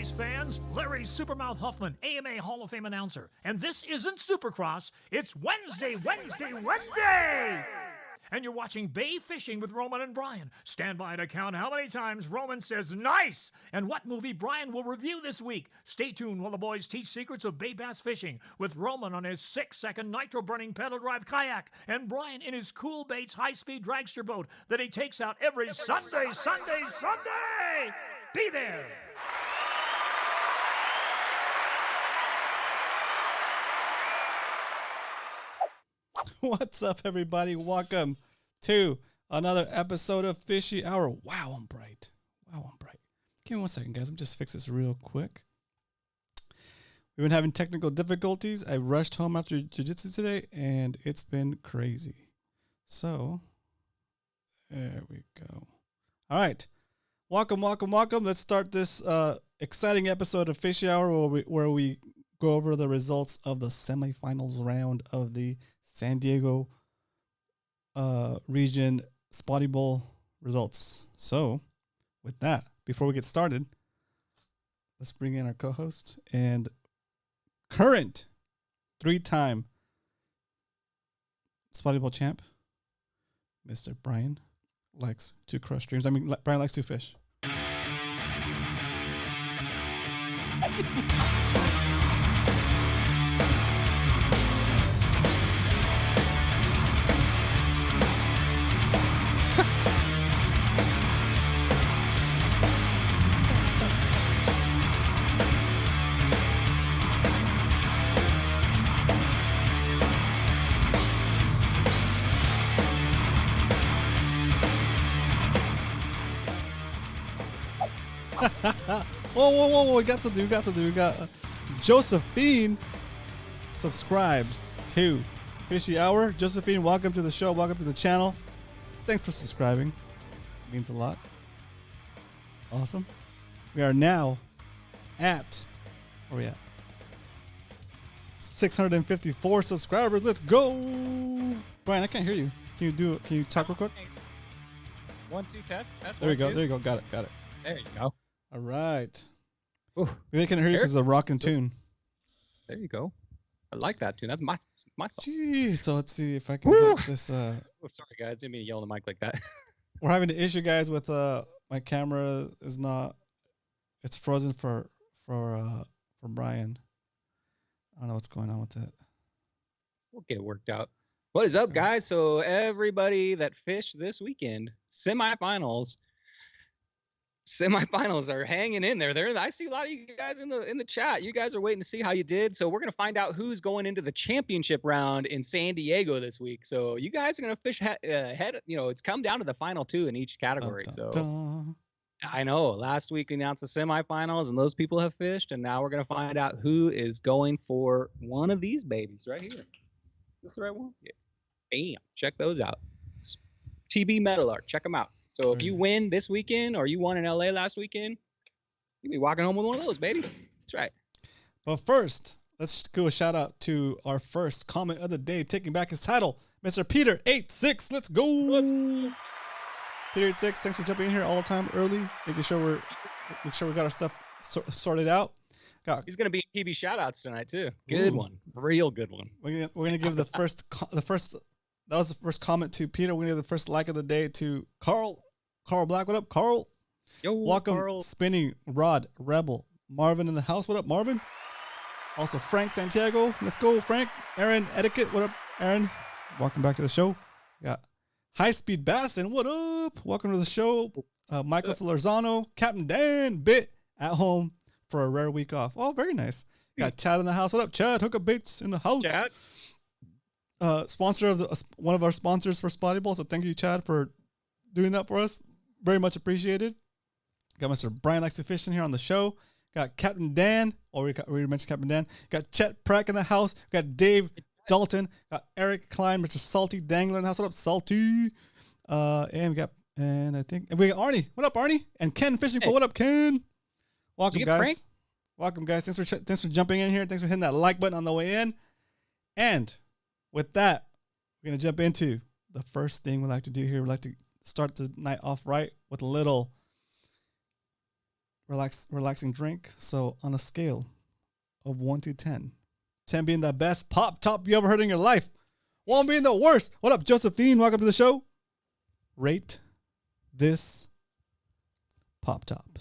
race fans. Larry Supermouth Huffman, AMA Hall of Fame announcer. And this isn't Supercross, it's Wednesday! And you're watching Bay Fishing with Roman and Brian. Stand by to count how many times Roman says nice and what movie Brian will review this week. Stay tuned while the boys teach secrets of bay bass fishing with Roman on his 6-second nitro-burning pedal drive kayak and Brian in his Cool Baits high-speed dragster boat that he takes out every Sunday! Be there! What's up, everybody? Welcome to another episode of Fishy Hour. Wow, I'm bright. Give me 1 second, guys. I'm just fix this real quick. We've been having technical difficulties. I rushed home after jiu-jitsu today, and it's been crazy. So, there we go. All right. Welcome. Let's start this exciting episode of Fishy Hour where we go over the results of the semifinals round of the San Diego region Spotty Bowl results. So, with that, before we get started, let's bring in our co-host and current 3-time Spotty Bowl champ, Mr. Brian likes to crush dreams. Brian likes to fish. Whoa. We got something. We got Josephine subscribed to Fishy Hour. Josephine, welcome to the show. Welcome to the channel. Thanks for subscribing. It means a lot. Awesome. We are now at, where are we at? 654 subscribers. Let's go. Brian, I can't hear you. Can you talk real quick? 1, 2, test. There you go. Got it. There you go. All right. Ooh, Maybe I can hear you because it's a rockin' tune. There you go. I like that tune. That's my song. Jeez. So let's see if I can get this. Oh, sorry, guys. Didn't mean to yell on the mic like that. We're having an issue, guys, with my camera is not. It's frozen for Brian. I don't know what's going on with it. We'll get it worked out. What is up, guys? So everybody that fished this weekend, semifinals are hanging in there. I see a lot of you guys in the chat. You guys are waiting to see how you did. So we're gonna find out who's going into the championship round in San Diego this week. So you guys are gonna fish head. It's come down to the final 2 in each category. I know last week we announced the semifinals, and those people have fished, and now we're gonna find out who is going for one of these babies right here. Is this the right one? Yeah. Bam! Check those out. TB Metal Art. Check them out. So if you win this weekend or you won in LA last weekend, you'll be walking home with one of those, baby. That's right. But first, let's go a shout out to our first comment of the day, taking back his title, Mr. Peter86. Let's go. Peter86, thanks for jumping in here all the time early, making sure we got our stuff sorted out. He's gonna be in PB shoutouts tonight too. Good one, real good one. We're gonna give the first. That was the first comment to Peter. We're going to give the first like of the day to Carl. Carl Black. What up, Carl? Yo, welcome, Carl. Spinning, Rod, Rebel, Marvin in the house. What up, Marvin? Also, Frank Santiago. Let's go, Frank. Aaron Etiquette. What up, Aaron? Welcome back to the show. We got High Speed Bassin. What up? Welcome to the show. Michael Solorzano. Captain Dan Bit at home for a rare week off. Oh, very nice. Got Chad in the house. What up, Chad? Hook up Baits in the house. Chad. Sponsor of one of our sponsors for Spotty Bowl. So thank you, Chad, for doing that for us. Very much appreciated. Got Mr. Brian Likes to Fish in here on the show. Got Captain Dan. We mentioned Captain Dan. Got Chet Prack in the house. Got Dave Dalton. Got Eric Klein, Mr. Salty Dangler in the house. What up, Salty? And I think we got Arnie. What up, Arnie? And Ken Fishing Pool. What up, Ken? Welcome, guys. Frank? Welcome, guys. Thanks for jumping in here. Thanks for hitting that like button on the way in. And with that, we're going to jump into the first thing we like to do here. We like to start the night off right with a little relaxing drink. So on a scale of 1 to 10, 10 being the best pop top you ever heard in your life, 1 being the worst. What up, Josephine? Welcome to the show. Rate this pop top.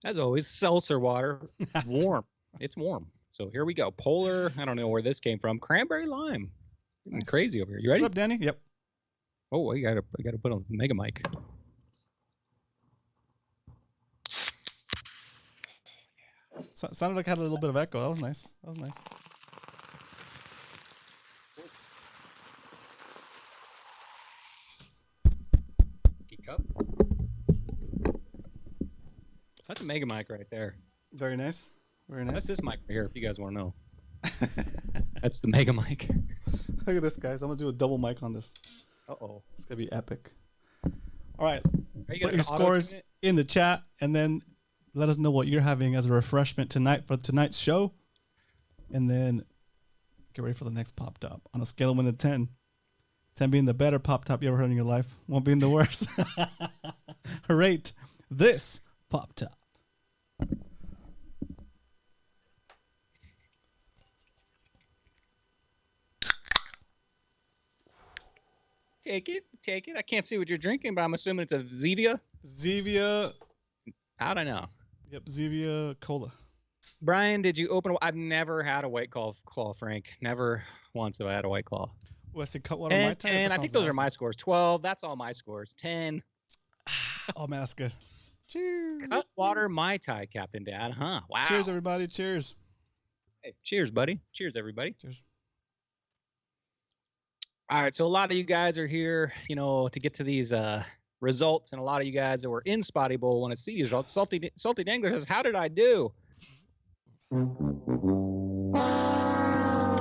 As always, seltzer water. Warm. It's warm. So here we go. Polar. I don't know where this came from. Cranberry lime. Nice. Crazy over here. You ready? What up, Danny? Yep. Oh, I gotta put on the mega mic. Sounded like it had a little bit of echo. That was nice. Cup. That's a mega mic right there. Very nice. That's this mic right here, if you guys want to know. That's the mega mic. Look at this, guys. I'm gonna do a double mic on this. Uh-oh. It's gonna be epic. All right. Put your scores in the chat, and then let us know what you're having as a refreshment tonight for tonight's show. And then get ready for the next pop top on a scale of 1 to 10. 10 being the better pop top you ever heard in your life. 1 being the worst. Rate this pop top. Take it. I can't see what you're drinking, but I'm assuming it's a Zevia. Zevia. I don't know. Yep, Zevia Cola. Brian, did you open? I've never had a White Claw, Frank. Never once have I had a White Claw. What's it? Cutwater Mai Tai? 10. I think those are my scores. 12. That's all my scores. 10. Oh man, that's good. Cheers. Cutwater Mai Tai, Captain Dad. Huh? Wow. Cheers, everybody. Cheers. Hey, cheers, buddy. Cheers, everybody. Cheers. All right, so a lot of you guys are here, to get to these results, and a lot of you guys that were in Spotty Bowl want to see these results. Salty Dangler says, "How did I do?"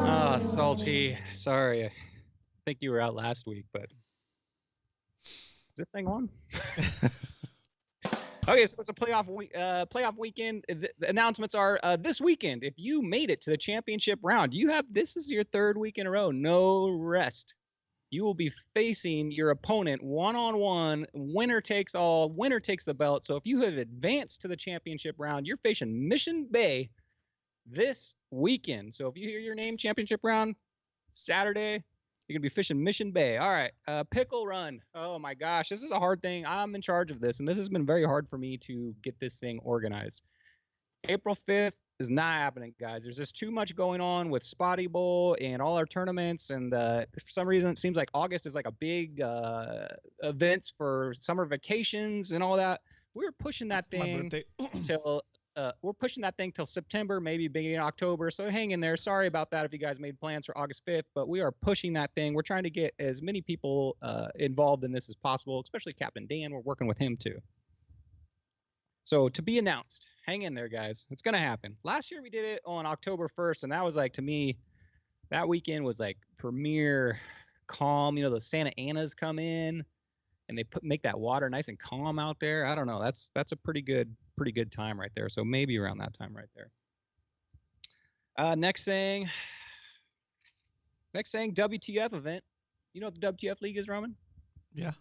Oh, Salty. Sorry, I think you were out last week, but is this thing on? Okay, so it's a playoff weekend. The announcements are this weekend. If you made it to the championship round, this is your 3rd week in a row. No rest. You will be facing your opponent one-on-one. Winner takes all. Winner takes the belt. So if you have advanced to the championship round, you're facing Mission Bay this weekend. So if you hear your name, championship round, Saturday, you're going to be fishing Mission Bay. All right. Pickle run. Oh, my gosh. This is a hard thing. I'm in charge of this, and this has been very hard for me to get this thing organized. April 5th is not happening, guys. There's just too much going on with Spotty Bowl and all our tournaments, and for some reason, it seems like August is like a big events for summer vacations and all that. We're pushing that thing till September, maybe beginning of October. So hang in there. Sorry about that if you guys made plans for August 5th, but we are pushing that thing. We're trying to get as many people involved in this as possible, especially Captain Dan. We're working with him too. So to be announced, hang in there, guys. It's going to happen. Last year we did it on October 1st, and that was like, to me, that weekend was like premier calm. The Santa Anas come in, and they make that water nice and calm out there. I don't know. That's a pretty good time right there. So maybe around that time right there. Next thing, WTF event. You know what the WTF League is, Roman? Yeah.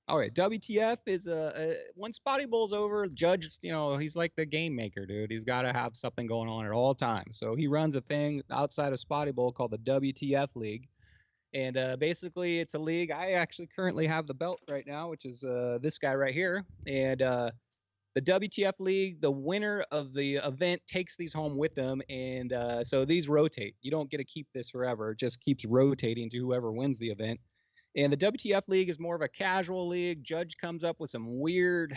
All right, WTF is when Spotty Bowl's over, Judge, he's like the game maker, dude. He's got to have something going on at all times. So he runs a thing outside of Spotty Bowl called the WTF League. And basically, it's a league. I actually currently have the belt right now, which is this guy right here. And the WTF League, the winner of the event takes these home with them. And so these rotate. You don't get to keep this forever. It just keeps rotating to whoever wins the event. And the WTF League is more of a casual league. Judge comes up with some weird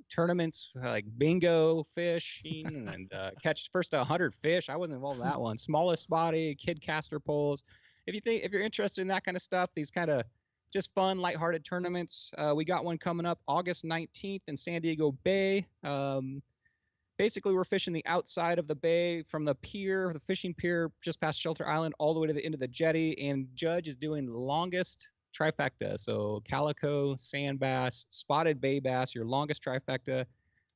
tournaments like bingo fishing and catch first 100 fish. I wasn't involved in that one. Smallest spotty, kid caster poles. If you're interested in that kind of stuff, these kind of just fun, lighthearted tournaments. We got one coming up August 19th in San Diego Bay. Basically, we're fishing the outside of the bay from the pier, the fishing pier just past Shelter Island, all the way to the end of the jetty. And Judge is doing the longest trifecta. So calico, sand bass, spotted bay bass, your longest trifecta.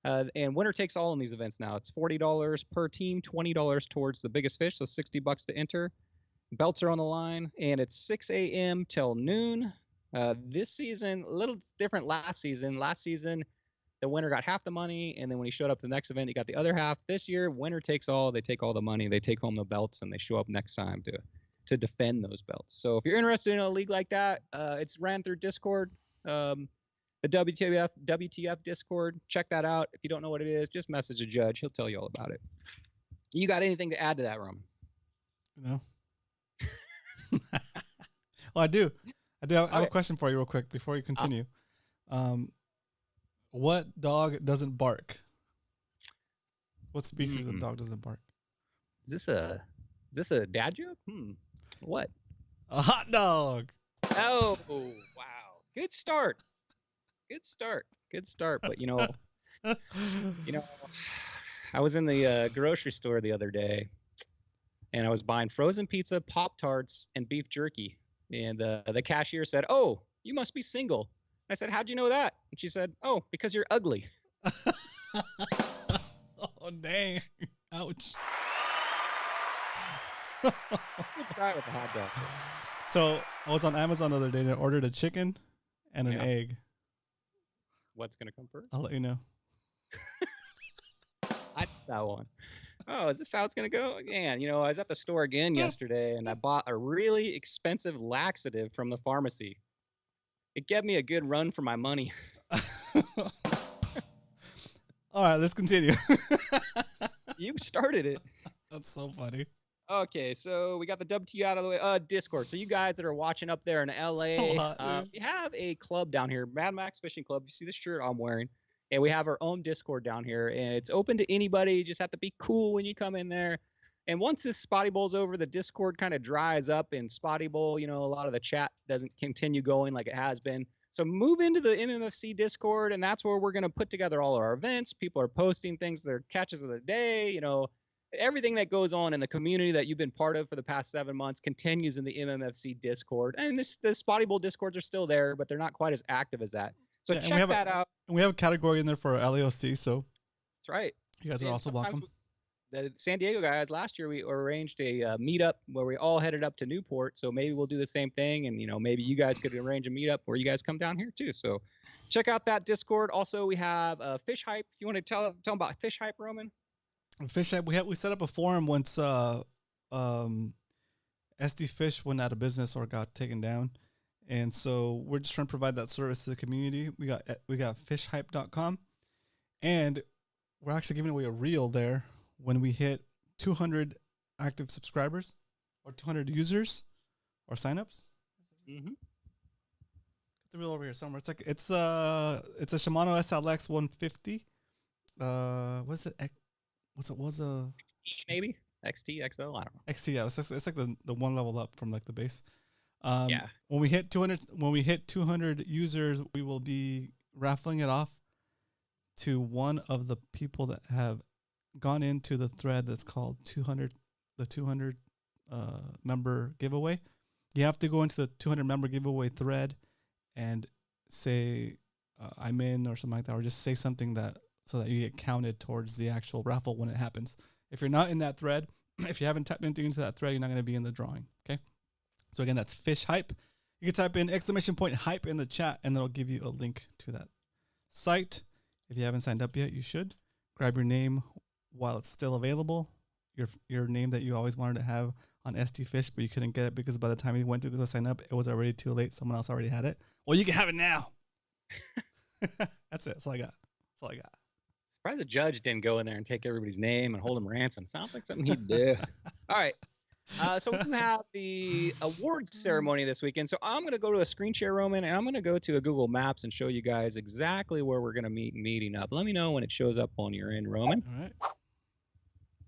And winner takes all in these events now. It's $40 per team, $20 towards the biggest fish, so $60 to enter. Belts are on the line, and it's 6 a.m. till noon. This season, a little different last season. Last season, the winner got half the money, and then when he showed up to the next event, he got the other half. This year, winner takes all. They take all the money. They take home the belts, and they show up next time to defend those belts. So if you're interested in a league like that, it's ran through Discord, the WTF Discord. Check that out. If you don't know what it is, just message the judge. He'll tell you all about it. You got anything to add to that, Roman? No. Well, I do. I have a question for you real quick before you continue. What dog doesn't bark? What species of dog doesn't bark? Is this a dad joke? What? A hot dog. Oh, wow. Good start. But I was in the grocery store the other day, and I was buying frozen pizza, Pop-Tarts, and beef jerky. And the cashier said, "Oh, you must be single." I said, "How'd you know that?" And she said, "Oh, because you're ugly." Oh, dang. Ouch. Good try with the hot dog. So I was on Amazon the other day and I ordered a chicken and an egg. What's going to come first? I'll let you know. I did that one. Oh, is this how it's going to go? Man, I was at the store again yesterday, and I bought a really expensive laxative from the pharmacy. It gave me a good run for my money. All right, let's continue. You started it. That's so funny. Okay, so we got the WT out of the way. Discord. So you guys that are watching up there in LA, So hot, we have a club down here, Mad Max Fishing Club. You see the shirt I'm wearing. And we have our own Discord down here, and it's open to anybody. You just have to be cool when you come in there. And once this Spotty Bowl's over, the Discord kind of dries up in Spotty Bowl. A lot of the chat doesn't continue going like it has been. So move into the MMFC Discord, and that's where we're going to put together all of our events. People are posting things, their catches of the day, everything that goes on in the community that you've been part of for the past 7 months continues in the MMFC Discord. And the Spotty Bowl Discords are still there, but they're not quite as active as that. So check that out. And we have a category in there for LAOC, so that's right. You guys are also welcome. The San Diego guys, last year we arranged a meetup where we all headed up to Newport, so maybe we'll do the same thing, and maybe you guys could arrange a meetup where you guys come down here too. So check out that Discord. Also, we have Fish Hype. If you want to tell them about Fish Hype, Roman. Fish Hype. We set up a forum once SD Fish went out of business or got taken down. And so we're just trying to provide that service to the community. We got fishhype.com, and we're actually giving away a reel there when we hit 200 active subscribers or 200 users or signups. Mm-hmm. Get the reel over here somewhere. It's a Shimano SLX 150. What is it? Was a XT maybe XT XL? I don't know. XT. Yeah, it's like the one level up from like the base. Yeah. When we hit 200 users, we will be raffling it off to one of the people that have gone into the thread that's called 200 member giveaway. You have to go into the 200 member giveaway thread and say I'm in or something like that, or just say something so that you get counted towards the actual raffle when it happens. If you're not in that thread, if you haven't tapped into that thread, you're not going to be in the drawing. Okay. So again, that's Fish Hype. You can type in !hype in the chat, and it'll give you a link to that site. If you haven't signed up yet, you should grab your name while it's still available. Your name that you always wanted to have on SD Fish, but you couldn't get it because by the time you went to go sign up, it was already too late. Someone else already had it. Well, you can have it now. That's it. That's all I got. Surprised the judge didn't go in there and take everybody's name and hold them ransom. Sounds like something he'd do. All right. So we have the awards ceremony this weekend. So I'm going to go to a screen share, Roman, and I'm going to go to a Google Maps and show you guys exactly where we're going to meeting up. Let me know when it shows up on your end, Roman. All right.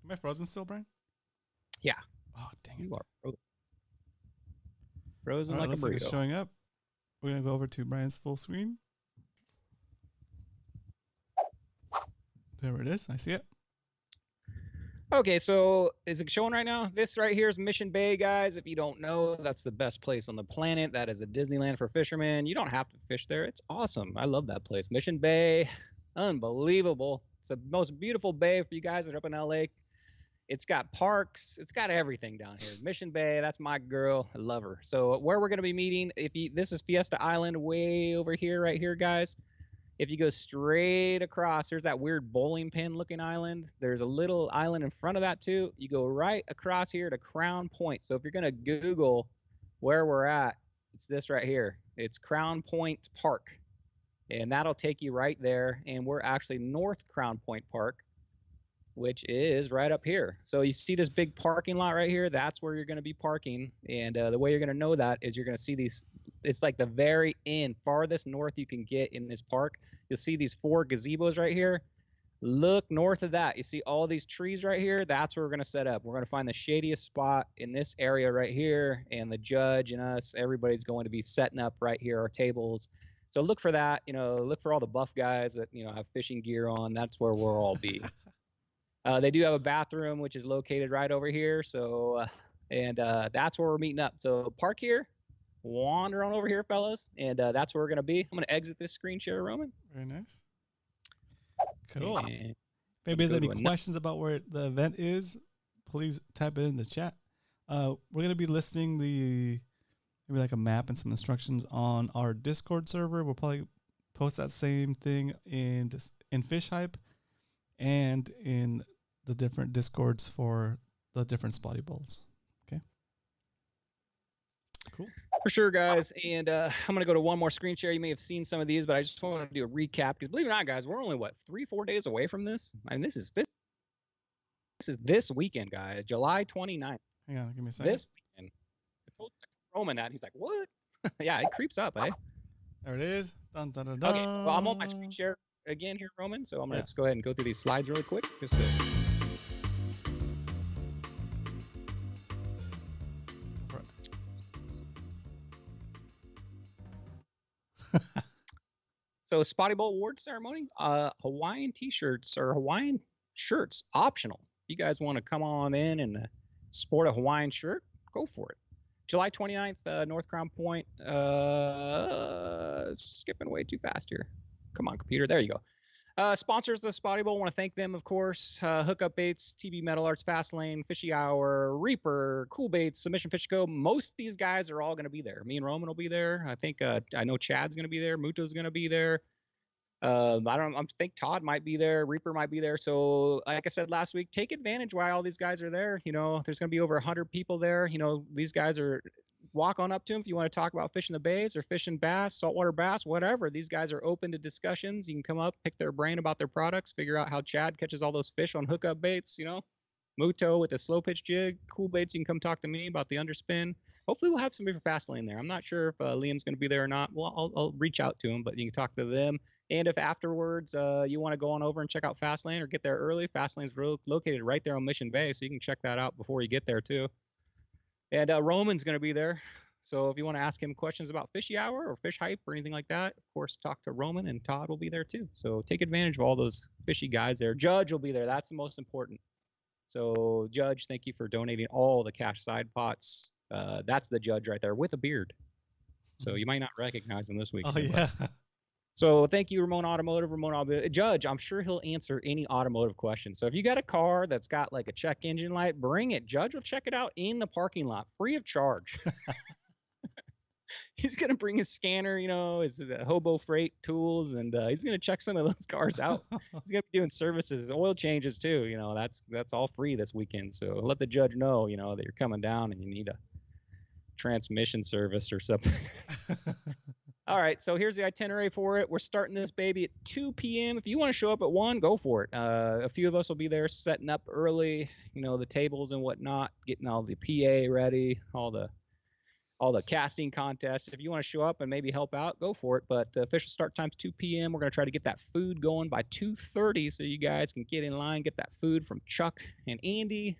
Am I frozen still, Brian? Yeah. Oh, dang it. You are frozen. Frozen right, like a burrito. burrito. Showing up. We're going to go over to Brian's full screen. There it is. I see it. Okay, so is it showing right now? This right here is Mission Bay, guys. If you don't know, that's the best place on the planet. That is a Disneyland for fishermen. You don't have to fish there. It's awesome. I love that place. Mission Bay, unbelievable. It's the most beautiful bay for you guys that are up in LA. It's got parks. It's got everything down here. Mission Bay, that's my girl. I love her. So where we're going to be meeting, this is Fiesta Island way over here, right here, guys. If you go straight across, there's that weird bowling pin looking island. There's a little island in front of that too. You go right across here to Crown Point. So if you're going to Google where we're at, it's this right here. It's Crown Point Park. And that'll take you right there. And we're actually North Crown Point Park, which is right up here. So you see this big parking lot right here? That's where you're going to be parking. And the way you're going to know that is you're going to see these. It's like the very end, farthest north you can get in this park. You'll see these 4 gazebos right here. Look north of that. You see all these trees right here? That's where we're going to set up. We're going to find the shadiest spot in this area right here. And the judge and us, everybody's going to be setting up right here, our tables. So look for that. Look for all the buff guys that, have fishing gear on. That's where we'll all be. They do have a bathroom, which is located right over here. So, that's where we're meeting up. So park here. Wander on over here, fellas, and that's where we're gonna be. I'm gonna exit this screen share, Roman. Very nice. Cool. And if anybody has any questions about where the event is, please type it in the chat. We're gonna be listing maybe like a map and some instructions on our Discord server. We'll probably post that same thing in Fish Hype and in the different Discords for the different Spotty Bowls. Okay. Cool. For sure, guys. And I'm going to go to one more screen share. You may have seen some of these, but I just want to do a recap because believe it or not, guys, we're only, 3-4 days away from this? I mean, this is this weekend, guys, July 29th. Hang on, give me a second. This weekend. I told Roman that. And he's like, what? Yeah, it creeps up, eh? There it is. Dun, dun, dun, dun. Okay, so I'm on my screen share again here, Roman. So I'm going to just go ahead and go through these slides really quick. Just So Spotty Bowl award ceremony, Hawaiian t-shirts or Hawaiian shirts optional. If you guys want to come on in and sport a Hawaiian shirt, go for it. July 29th, North Crown Point. Skipping way too fast here. Come on, computer. There you go. Sponsors of the Spotty Bowl. Want to thank them, of course. Hookup Baits, TB Metal Arts, Fastlane, Fishy Hour, Reaper, Cool Baits, Submission Fish Co. Most of these guys are all going to be there. Me and Roman will be there. I think I know Chad's going to be there. Muto's going to be there. I think Todd might be there. Reaper might be there. So like I said last week, take advantage while all these guys are there. There's going to be over 100 people there. These guys are walk on up to them if you want to talk about fishing the bays or fishing bass, saltwater bass, whatever. These guys are open to discussions. You can come up, pick their brain about their products, figure out how Chad catches all those fish on hookup baits, Muto with a slow pitch jig, Cool Baits. You can come talk to me about the underspin. Hopefully we'll have somebody for Fastlane there. I'm not sure if Liam's going to be there or not. Well, I'll reach out to him, but you can talk to them. And if afterwards you want to go on over and check out Fastlane or get there early, Fastlane's located right there on Mission Bay, so you can check that out before you get there too. And Roman's going to be there. So if you want to ask him questions about Fishy Hour or Fish Hype or anything like that, of course, talk to Roman, and Todd will be there too. So take advantage of all those fishy guys there. Judge will be there. That's the most important. So Judge, thank you for donating all the cash side pots. That's the Judge right there with a beard. So you might not recognize him this week. Oh, yeah. So thank you, Ramon Automotive. Judge, I'm sure he'll answer any automotive question. So if you got a car that's got like a check engine light, bring it. Judge will check it out in the parking lot, free of charge. He's going to bring his scanner, his hobo freight tools, and he's going to check some of those cars out. He's going to be doing services, oil changes too. That's all free this weekend. So let the judge know, that you're coming down and you need a transmission service or something. All right, so here's the itinerary for it. We're starting this baby at 2 p.m. If you want to show up at 1, go for it. A few of us will be there setting up early, the tables and whatnot, getting all the PA ready, all the casting contests. If you want to show up and maybe help out, go for it. But official start time's 2 p.m. We're going to try to get that food going by 2:30 so you guys can get in line, get that food from Chuck and Andy.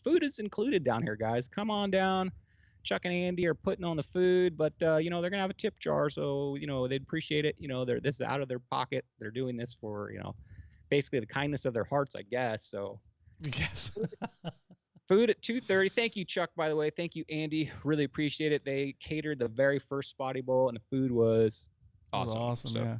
Food is included down here, guys. Come on down. Chuck and Andy are putting on the food, but they're gonna have a tip jar, so they'd appreciate it. This is out of their pocket. They're doing this for basically the kindness of their hearts, I guess. So yes. Food at 2:30. Thank you, Chuck, by the way. Thank you, Andy. Really appreciate it. They catered the very first Spotty Bowl, and the food was awesome. Awesome, so yeah.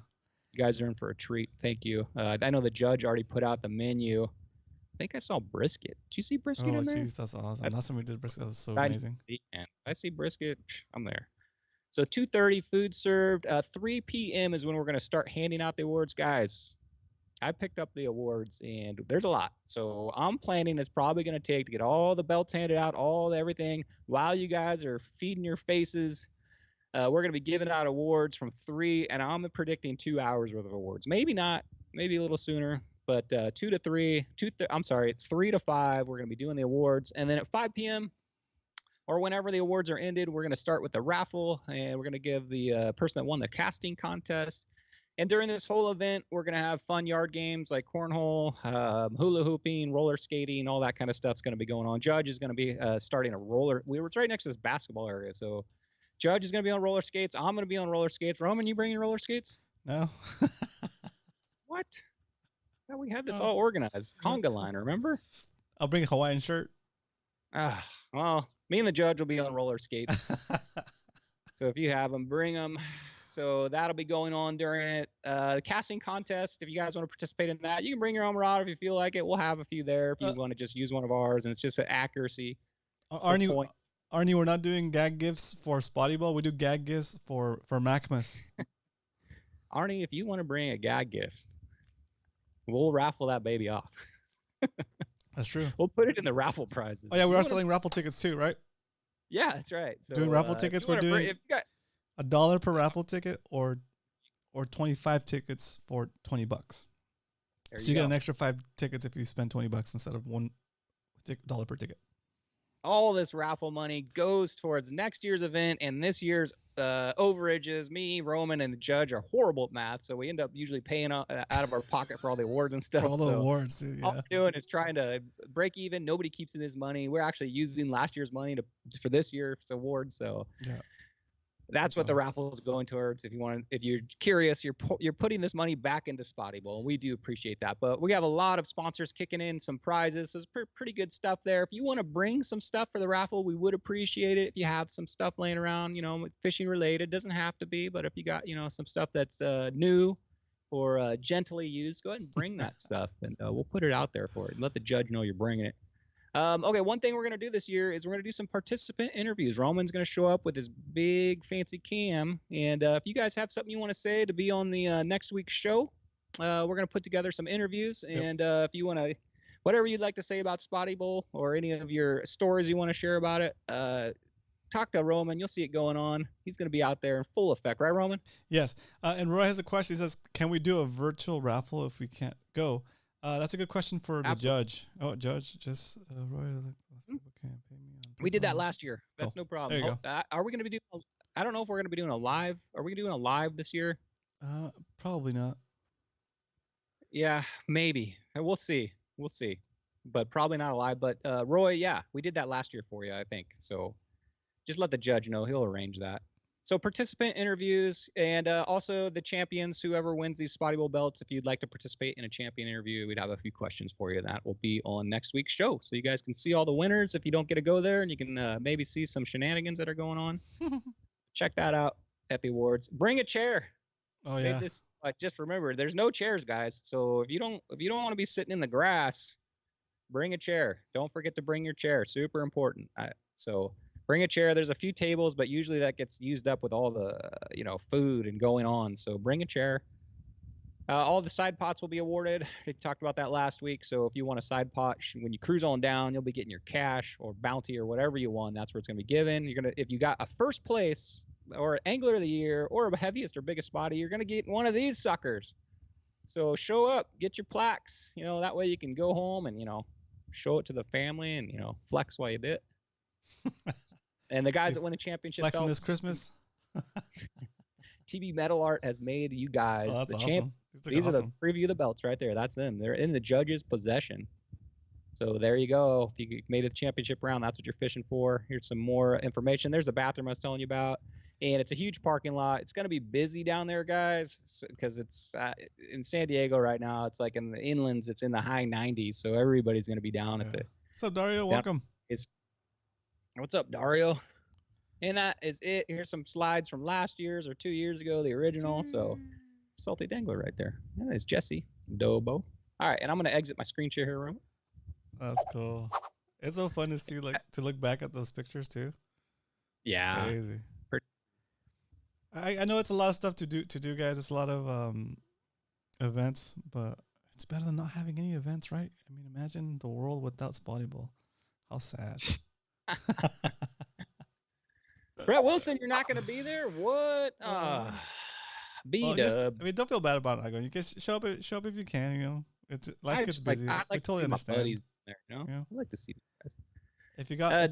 You guys are in for a treat. Thank you. I know the judge already put out the menu. I think I saw brisket. Did you see brisket in there? Oh, jeez, that's awesome. Last time we did brisket, that was so amazing. I see brisket. I'm there. So 2:30 food served. 3 p.m. is when we're going to start handing out the awards, guys. I picked up the awards, and there's a lot. So I'm planning it's probably going to take to get all the belts handed out, everything, while you guys are feeding your faces. We're going to be giving out awards from 3, and I'm predicting 2 hours worth of awards. Maybe not, maybe a little sooner, but 3 to 5, we're going to be doing the awards. And then at 5 p.m., or whenever the awards are ended, we're going to start with the raffle, and we're going to give the person that won the casting contest. And during this whole event, we're going to have fun yard games like cornhole, hula hooping, roller skating, all that kind of stuff's going to be going on. Judge is going to be starting a roller. We were right next to this basketball area, so Judge is going to be on roller skates. I'm going to be on roller skates. Roman, you bringing roller skates? No. What? Thought we had this all organized. Conga line, remember? I'll bring a Hawaiian shirt. Well, me and the Judge will be on roller skates. So if you have them, bring them. So that'll be going on during it. The casting contest, if you guys want to participate in that, you can bring your own rod if you feel like it. We'll have a few there if you want to just use one of ours, and it's just an accuracy. Arnie, we're not doing gag gifts for Spotty Ball. We do gag gifts for Macmas. Arnie, if you want to bring a gag gift, we'll raffle that baby off. That's true. We'll put it in the raffle prizes. Oh yeah, we are selling raffle tickets too, right? Yeah, that's right. So, doing raffle tickets, we're doing $1 per raffle ticket or 25 tickets for $20. So you get an extra 5 tickets if you spend $20 instead of $1 per ticket. All this raffle money goes towards next year's event and this year's overages. Me, Roman, and the Judge are horrible at math, so we end up usually paying out of our pocket for all the awards and stuff. For all the awards, dude, yeah. All we're doing is trying to break even. Nobody keeps in his money. We're actually using last year's money for this year's awards. So yeah. That's what the raffle is going towards. If you're curious, you're putting this money back into Spotty Bowl, and we do appreciate that. But we have a lot of sponsors kicking in some prizes, so it's pretty good stuff there. If you want to bring some stuff for the raffle, we would appreciate it. If you have some stuff laying around, fishing related, doesn't have to be, but if you got some stuff that's new or gently used, go ahead and bring that stuff, and we'll put it out there for it and let the Judge know you're bringing it. Okay, one thing we're going to do this year is we're going to do some participant interviews. Roman's going to show up with his big fancy cam, and if you guys have something you want to say to be on the next week's show, we're going to put together some interviews. Yep. And if you want to, whatever you'd like to say about Spotty Bowl or any of your stories you want to share about it, talk to Roman. You'll see it going on. He's going to be out there in full effect, right, Roman? Yes. And Roy has a question. He says, can we do a virtual raffle if we can't go? That's a good question for the Judge. Oh, Judge, just Roy. We did that last year. That's no problem. There you go. Are we going to be doing? I don't know if we're going to be doing a live. Are we doing a live this year? Probably not. Yeah, maybe. We'll see. But probably not a live. But Roy, yeah, we did that last year for you, I think. So just let the Judge know. He'll arrange that. So participant interviews and also the champions, whoever wins these Spotty Bowl belts, if you'd like to participate in a champion interview, we'd have a few questions for you. That will be on next week's show. So you guys can see all the winners if you don't get to go there, and you can maybe see some shenanigans that are going on. Check that out at the awards. Bring a chair. Oh, yeah. Just remember, there's no chairs, guys. So if you don't want to be sitting in the grass, bring a chair. Don't forget to bring your chair. Super important. So bring a chair. There's a few tables, but usually that gets used up with all the, food and going on. So bring a chair. All the side pots will be awarded. We talked about that last week. So if you want a side pot, when you cruise on down, you'll be getting your cash or bounty or whatever you won. That's where it's going to be given. If you got a first place or Angler of the Year or a heaviest or biggest spotty, you're going to get one of these suckers. So show up, get your plaques. That way you can go home and, show it to the family and, flex while you did it. And the guys that win the championship flexing belts, this Christmas. TB Metal Art has made you guys the awesome. Champions. These are the preview of the belts right there. That's them. They're in the Judge's possession. So there you go. If you made it the championship round, that's what you're fishing for. Here's some more information. There's the bathroom I was telling you about. And it's a huge parking lot. It's going to be busy down there, guys, because it's in San Diego right now. It's like in the inlands. It's in the high 90s. So everybody's going to be down at the. What's up, Dario? Welcome. What's up, Dario? And that is it. Here's some slides from last year's or 2 years ago, the original. So salty dangler right there. That is Jesse Dobo. All right, and I'm going to exit my screen share here, Roman. That's cool. It's so fun to see, to look back at those pictures too. Yeah. Crazy. I know it's a lot of stuff to do, guys. It's a lot of events, but it's better than not having any events, right? I mean, imagine the world without Spotty Bowl. How sad. Brett Wilson, you're not going to be there? What? B-dub. I mean, don't feel bad about it. You can show up if you can. You know, life gets busy. I'd like to totally see understand. my buddies there. You know? Yeah. I'd like to see you guys. If you got,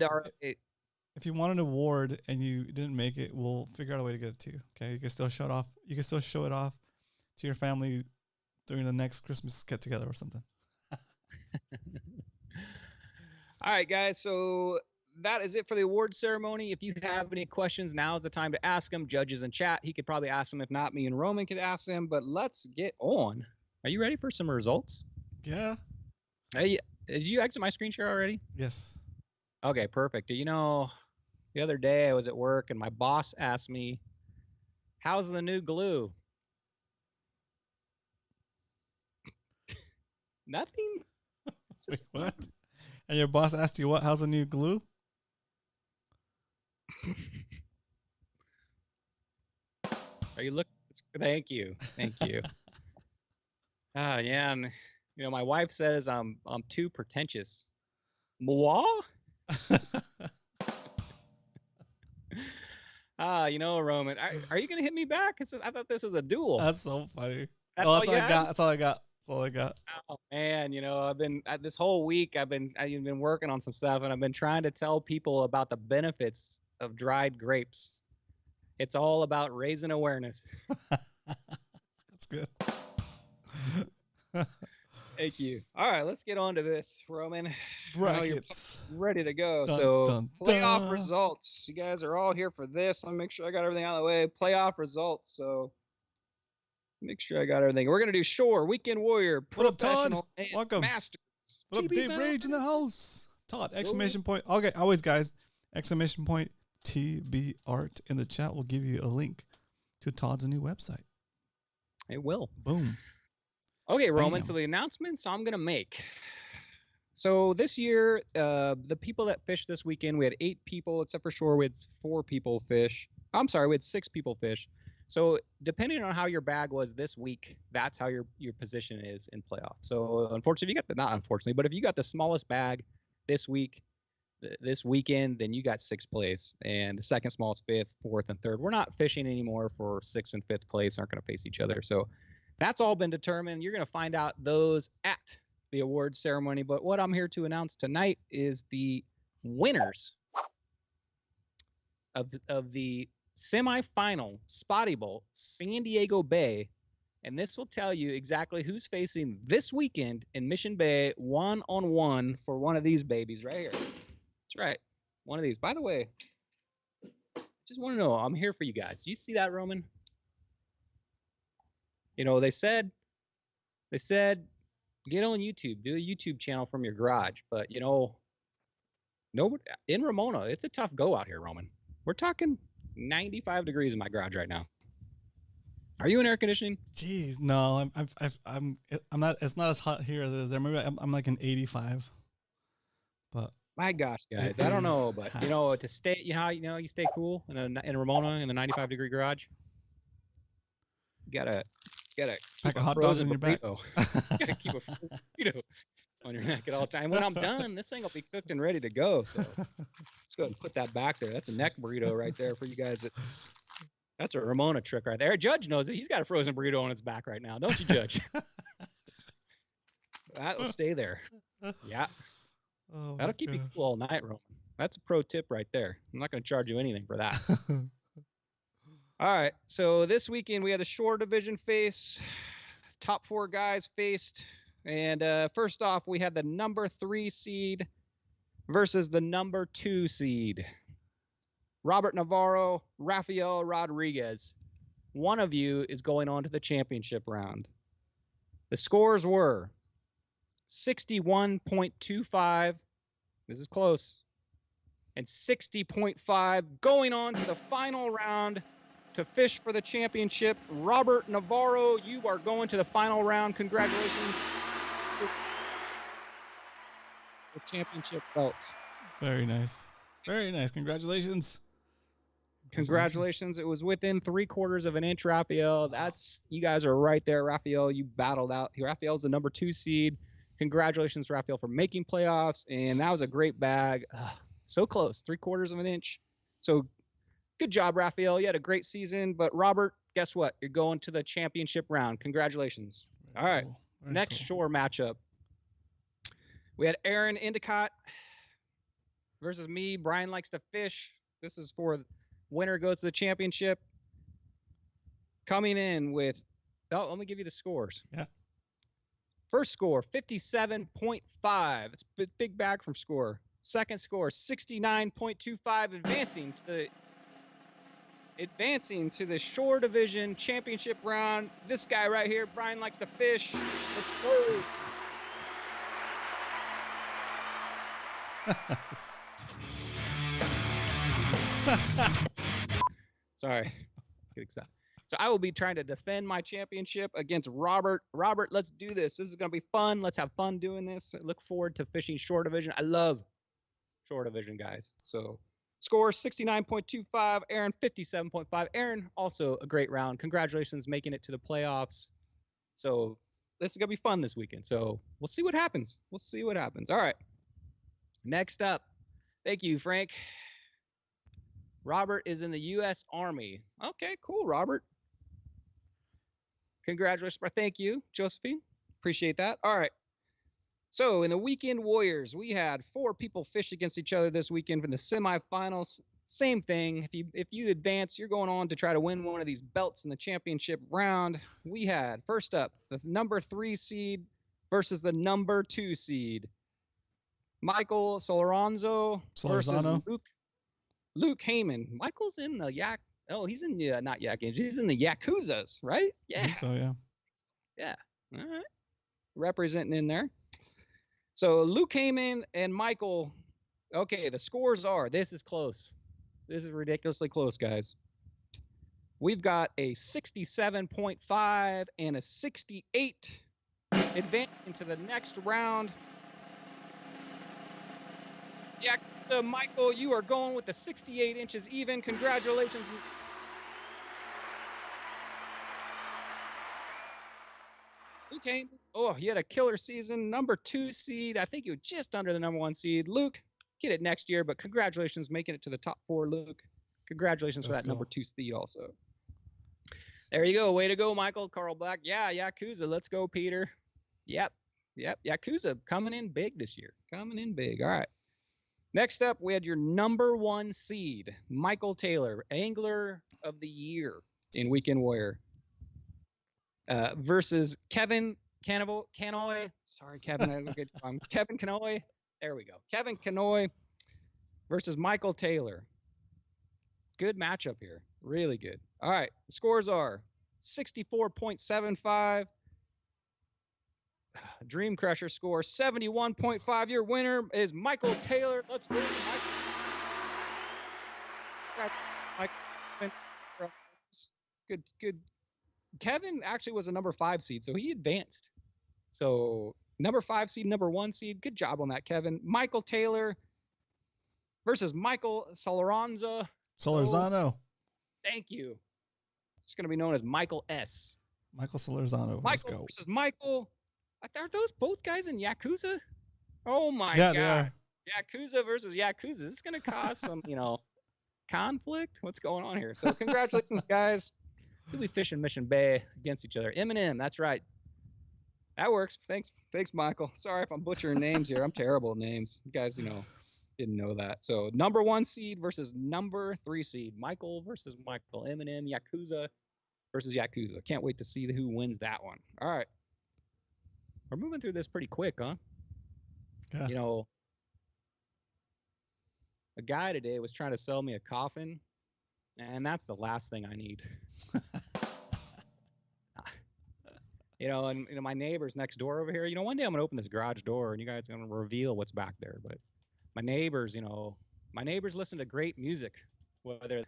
if you want an award and you didn't make it, we'll figure out a way to get it to you. Okay, you can still show it off. You can still show it off to your family during the next Christmas get together or something. All right, guys. So that is it for the award ceremony. If you have any questions, now is the time to ask them. Judges in chat, he could probably ask them. If not, me and Roman could ask them. But let's get on. Are you ready for some results? Yeah. Hey, did you exit my screen share already? Yes. Okay, perfect. You know, the other day I was at work and my boss asked me, "How's the new glue?" Nothing. Wait, what? And your boss asked you what? How's the new glue? Are you looking? Thank you. Thank you. Yeah, and you know, my wife says I'm too pretentious. Moi? You know, Roman, are you gonna hit me back? I thought this was a duel. That's so funny. That's all I got. That's all I got. That's all I got. Oh man, you know, this whole week I've been working on some stuff, and I've been trying to tell people about the benefits of dried grapes. It's all about raising awareness. That's good. Thank you. All right, let's get on to this, Roman. Brackets. You're ready to go. Dun, So dun, playoff dun. results. You guys are all here for this. Let me make sure I got everything out of the way. Playoff results. So make sure I got everything. We're gonna do Shore, Weekend Warrior, What up, Todd? Professional, and Welcome. Masters. What up, TB Dave Metal. Rage in the house? Todd, exclamation point. Okay, always, guys, exclamation point TB Art in the chat will give you a link to Todd's new website. It will. Boom. Okay, Roman. Bam. So the announcements I'm gonna make. So this year, the people that fished this weekend, we had 8 people, except for Shore, we had 4 people fish. I'm sorry, we had 6 people fish. So depending on how your bag was this week, that's how your position is in playoff. So unfortunately, but if you got the smallest bag this weekend, then you got 6th place, and the second smallest 5th, 4th, and 3rd. We're not fishing anymore for 6th and 5th place. Aren't going to face each other. So that's all been determined. You're going to find out those at the award ceremony. But what I'm here to announce tonight is the winners of the semifinal Spotty Bowl, San Diego Bay. And this will tell you exactly who's facing this weekend in Mission Bay one-on-one for one of these babies right here. That's right. One of these. By the way, just want to know, I'm here for you guys. You see that, Roman? You know, they said get on YouTube, do a YouTube channel from your garage. But, you know, nobody in Ramona, it's a tough go out here, Roman. We're talking 95 degrees in my garage right now. Are you in air conditioning? Jeez, no, I'm not. It's not as hot here as it is there. Maybe I'm like an 85. But my gosh, guys, I don't know, but you know, to stay, you know, you stay cool in Ramona in a 95 degree garage. You gotta pack of hot dogs in your back. You gotta keep a frozen burrito on your neck at all time. When I'm done, this thing will be cooked and ready to go. So let's go ahead and put that back there. That's a neck burrito right there for you guys. That's a Ramona trick right there. Judge knows it. He's got a frozen burrito on his back right now. Don't you, Judge? That'll stay there. Yeah. Oh, that'll keep you cool all night, Roman. That's a pro tip right there. I'm not going to charge you anything for that. All right. So this weekend we had a Shore division face. Top 4 guys faced. And first off, we had the number 3 seed versus the number 2 seed. Robert Navarro, Rafael Rodriguez. One of you is going on to the championship round. The scores were 61.25. This is close. And 60.5 going on to the final round to fish for the championship. Robert Navarro, you are going to the final round. Congratulations. The championship belt. Very nice. Very nice. Congratulations. Congratulations. It was within 3/4 of an inch, Raphael. You guys are right there, Raphael. You battled out. Raphael's the number 2 seed. Congratulations, Raphael, for making playoffs. And that was a great bag. So close, 3/4 of an inch. So good job, Raphael. You had a great season. But Robert, guess what? You're going to the championship round. Congratulations. All right. Cool. Next shore matchup. We had Aaron Endicott versus me. Brian likes to fish. This is for winner goes to the championship. Coming in with, let me give you the scores. Yeah. First score, 57.5. It's a big bag from score. Second score, 69.25, advancing to the shore division championship round. This guy right here, Brian likes to fish. Let's go. Sorry. Get excited. So I will be trying to defend my championship against Robert. Robert, let's do this. This is going to be fun. Let's have fun doing this. I look forward to fishing shore division. I love shore division, guys. So score 69.25. Aaron 57.5. Aaron, also a great round. Congratulations making it to the playoffs. So this is going to be fun this weekend. So we'll see what happens. All right. Next up. Thank you, Frank. Robert is in the U.S. Army. Okay, cool, Robert. Congratulations. Thank you, Josephine. Appreciate that. All right. So in the Weekend Warriors, we had 4 people fish against each other this weekend for the semifinals. Same thing. If you advance, you're going on to try to win one of these belts in the championship round. We had, first up, the number 3 seed versus the number 2 seed. Michael Solorzano versus Luke Heyman. Michael's in the Yak. Oh, he's in the not Yak Games. He's in the Yakuzas, right? Yeah. I think so, yeah. Yeah. All right. Representing in there. So Luke Heyman and Michael. Okay, the scores are. This is close. This is ridiculously close, guys. We've got a 67.5 and a 68 advancing to the next round. Yeah, Michael, you are going with the 68 inches even. Congratulations. Okay. Oh, he had a killer season. Number 2 seed. I think you were just under the number 1 seed. Luke, get it next year, but congratulations making it to the top 4, Luke. Congratulations for that number 2 seed also. There you go. Way to go, Michael. Carl Black. Yeah, Yakuza. Let's go, Peter. Yep. Yakuza coming in big this year. Coming in big. All right. Next up, we had your number 1 seed, Michael Taylor, Angler of the Year in Weekend Warrior, versus Kevin Canoy. Sorry, Kevin. I get Kevin Canoy. There we go. Kevin Canoy versus Michael Taylor. Good matchup here. Really good. All right. The scores are 64.75. Dream Crusher score 71.5. Your winner is Michael Taylor. Let's go, Michael. Good. Kevin actually was a number 5 seed, so he advanced. So number 5 seed, number 1 seed. Good job on that, Kevin. Michael Taylor versus Michael Solorzano. Thank you. It's going to be known as Michael S. Michael Solorzano. Michael versus Michael. Are those both guys in Yakuza? Oh my God. They are. Yakuza versus Yakuza. This is going to cause some, conflict. What's going on here? So congratulations, guys. We'll be fishing Mission Bay against each other. Eminem, that's right. That works. Thanks, Michael. Sorry if I'm butchering names here. I'm terrible at names. You guys, didn't know that. So number 1 seed versus number 3 seed. Michael versus Michael. Eminem, Yakuza versus Yakuza. Can't wait to see who wins that one. All right. We're moving through this pretty quick, huh? Yeah. A guy today was trying to sell me a coffin, and that's the last thing I need. And my neighbors next door over here, one day I'm going to open this garage door, and you guys are going to reveal what's back there. But my neighbors, listen to great music, whether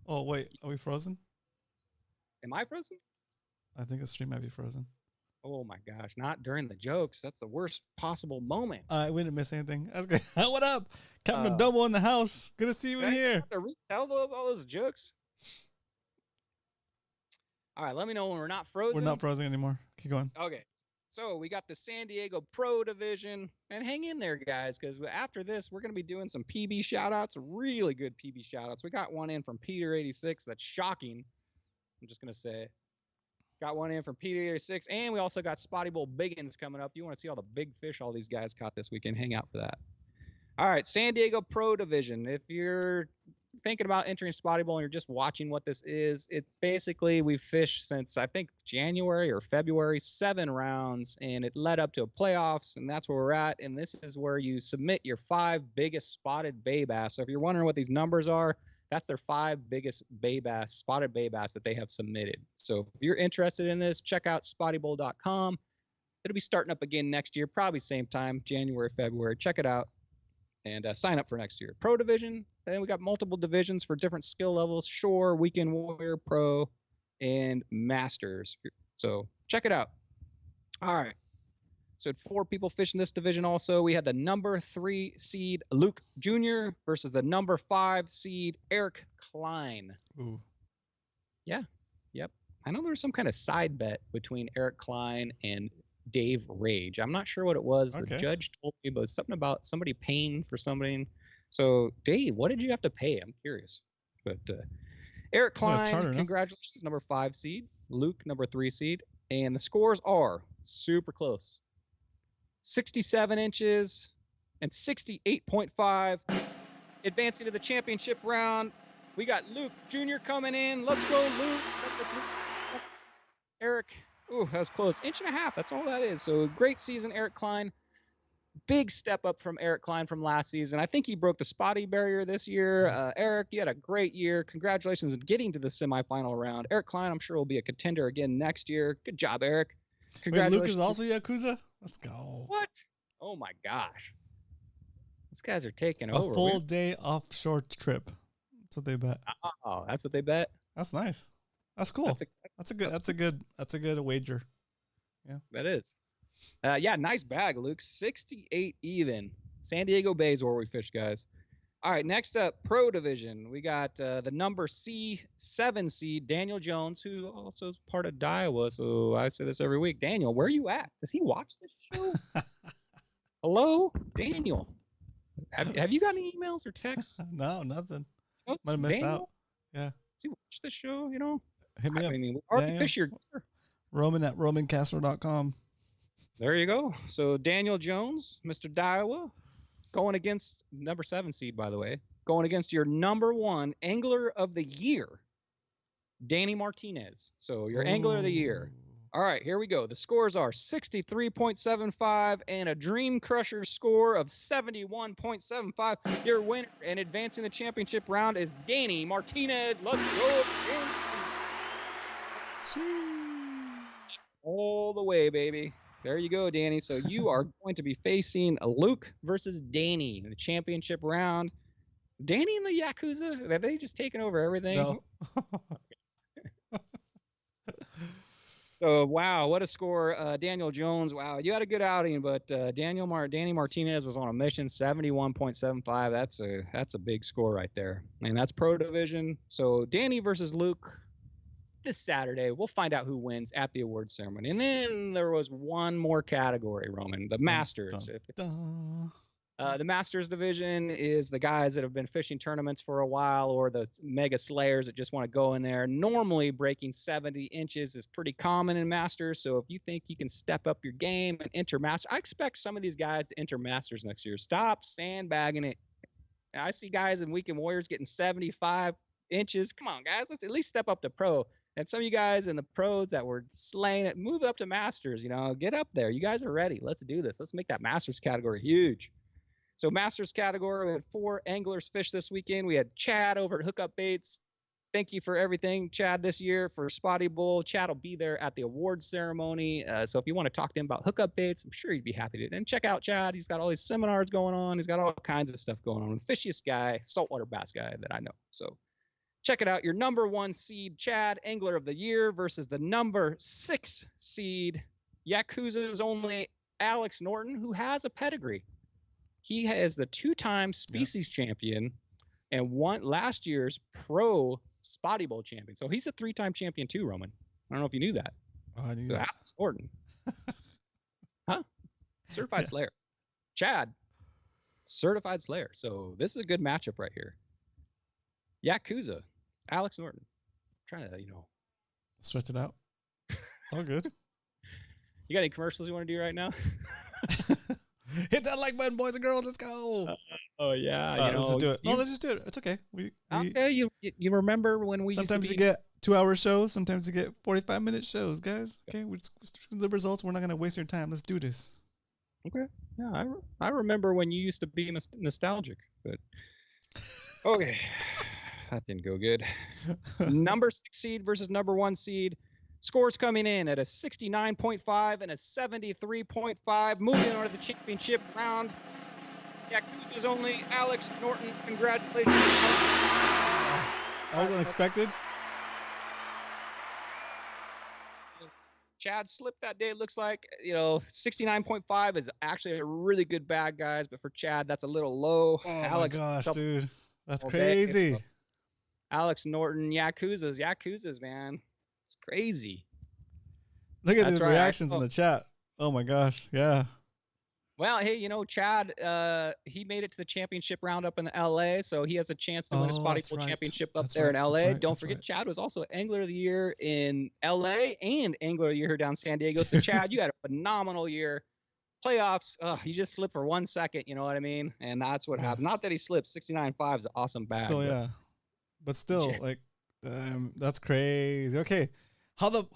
Oh, wait. Are we frozen? Am I frozen? I think the stream might be frozen. Oh my gosh, not during the jokes. That's the worst possible moment. We didn't miss anything. That's good. What up? Captain Uh, Double in the house. Good to see you in Guys, you here. have to retell all those jokes. All right, let me know when we're not frozen. We're not frozen anymore. Keep going. Okay. So we got the San Diego Pro Division. And hang in there, guys, because after this, we're going to be doing some PB shout-outs, really good PB shout-outs. We got one in from Peter86 that's shocking. I'm just going to say. Got one in from Peter86. And we also got Spotty Bowl Biggins coming up. You want to see all the big fish all these guys caught this weekend, hang out for that. All right, San Diego Pro Division. If you're thinking about entering Spotty Bowl and you're just watching what this is, it basically we've fished since I think January or February, 7 rounds, and it led up to a playoffs, and that's where we're at. And this is where you submit your 5 biggest spotted bay bass. So if you're wondering what these numbers are, that's their 5 biggest bay bass, spotted bay bass that they have submitted. So if you're interested in this, check out spottybowl.com. It'll be starting up again next year, probably same time, January, February. Check it out and sign up for next year. Pro Division, then we got multiple divisions for different skill levels: Shore, Weekend Warrior, Pro, and Masters. So check it out. All right. So had 4 people fishing this division also. We had the number 3 seed Luke Jr. versus the number 5 seed Eric Klein. Ooh. Yeah. Yep. I know there was some kind of side bet between Eric Klein and Dave Rage. I'm not sure what it was. Okay. The judge told me, but it was something about somebody paying for somebody. So, Dave, what did you have to pay? I'm curious. But Eric Klein, charter, no? congratulations, number 5 seed. Luke, number 3 seed. And the scores are super close. 67 inches and 68.5. Advancing to the championship round, we got Luke Jr. coming in. Let's go, Luke. Eric, ooh, that was close. 1.5 inches, that's all that is. So great season, Eric Klein. Big step up from Eric Klein from last season. I think he broke the Spotty barrier this year. Eric, you had a great year. Congratulations on getting to the semifinal round. Eric Klein, I'm sure, will be a contender again next year. Good job, Eric. Wait, Congratulations. Luke is also Yakuza? Let's go. What? Oh my gosh. These guys are taking A over. full day offshore trip. That's what they bet. Oh, that's what they bet. That's nice. That's cool. That's a good wager. Yeah. That is. Yeah, nice bag, Luke. 68 even. San Diego Bay is where we fish, guys. All right, next up, Pro Division. We got the number C7 seed, Daniel Jones, who also is part of Daiwa. So I say this every week. Daniel, where are you at? Does he watch this show? Hello, Daniel. Have you got any emails or texts? No, nothing. Notes? Might have missed Daniel? out. Yeah. Does he watch this show? You know? Hit me up. I mean, we already Daniel. fish your gear. Roman at romancastro.com. There you go. So Daniel Jones, Mr. Daiwa, going against number 7 seed, by the way, going against your number 1 angler of the year, Danny Martinez. So your angler of the year. All right, here we go. The scores are 63.75 and a Dream Crusher score of 71.75. Your winner and advancing the championship round is Danny Martinez. Let's go. All the way, baby. There you go, Danny. So you are going to be facing Luke versus Danny in the championship round. Danny and the Yakuza, have they just taken over everything? No. So, wow, what a score. Daniel Jones, wow, you had a good outing, but Danny Martinez was on a mission, 71.75. That's a big score right there. And that's Pro Division. So Danny versus Luke this Saturday. We'll find out who wins at the award ceremony. And then there was one more category, Roman, the Masters. The Masters division is the guys that have been fishing tournaments for a while, or the mega slayers that just want to go in there. Normally, breaking 70 inches is pretty common in Masters. So if you think you can step up your game and enter Masters, I expect some of these guys to enter Masters next year. Stop sandbagging it. I see guys in Weekend Warriors getting 75 inches. Come on, guys. Let's at least step up to pro. And some of you guys in the pros that were slaying it, move up to Masters. Get up there. You guys are ready. Let's do this. Let's make that Masters category huge. So Masters category, we had 4 anglers fish this weekend. We had Chad over at Hookup Baits. Thank you for everything, Chad, this year for Spotty Bowl. Chad will be there at the award ceremony. So if you want to talk to him about Hookup Baits, I'm sure he'd be happy to. And check out Chad. He's got all these seminars going on. He's got all kinds of stuff going on. The fishiest guy, saltwater bass guy that I know. So check it out. Your number 1 seed, Chad, angler of the year, versus the number 6 seed, Yakuza's only Alex Norton, who has a pedigree. He is the 2-time species champion and won last year's pro Spotty Bowl champion. So he's a 3-time champion too, Roman. I don't know if you knew that. Oh, I knew So that. Alex Norton. Huh? Certified Slayer. Chad, certified Slayer. So this is a good matchup right here. Yakuza, Alex Norton. I'm trying to, Stretch it out. All good. You got any commercials you want to do right now? Hit that like button, boys and girls. Let's go. Oh yeah, Let's just do it. No, let's just do it. It's okay. Okay, you remember when we sometimes used to you get 2-hour shows, sometimes you get 45-minute shows, guys. Okay, we're just the results. We're not gonna waste your time. Let's do this. Okay. Yeah, I remember when you used to be nostalgic, but okay, that didn't go good. Number 6 seed versus number 1 seed. Scores coming in at a 69.5 and a 73.5. Moving on to the championship round. Yakuza's only Alex Norton. Congratulations. That was unexpected. Chad slipped that day. It looks like 69.5 is actually a really good bag, guys. But for Chad, that's a little low. Oh Alex, my gosh, dude, that's day. crazy. Alex Norton, Yakuza's, man. It's crazy. Look at That's the right. reactions in the chat. Oh my gosh, yeah. Well, hey, Chad, he made it to the championship round up in LA, so he has a chance to win a Spotty that's Bowl right. championship up That's there in right. LA. That's right. Don't That's forget, right. Chad was also Angler of the Year in LA and Angler of the Year here down in San Diego. So, Chad, you had a phenomenal year. Playoffs, you just slipped for 1 second, you know what I mean? And that's what happened. Not that he slipped. 69.5 is an awesome bag. Still, yeah. But still, like, that's crazy. Okay, how the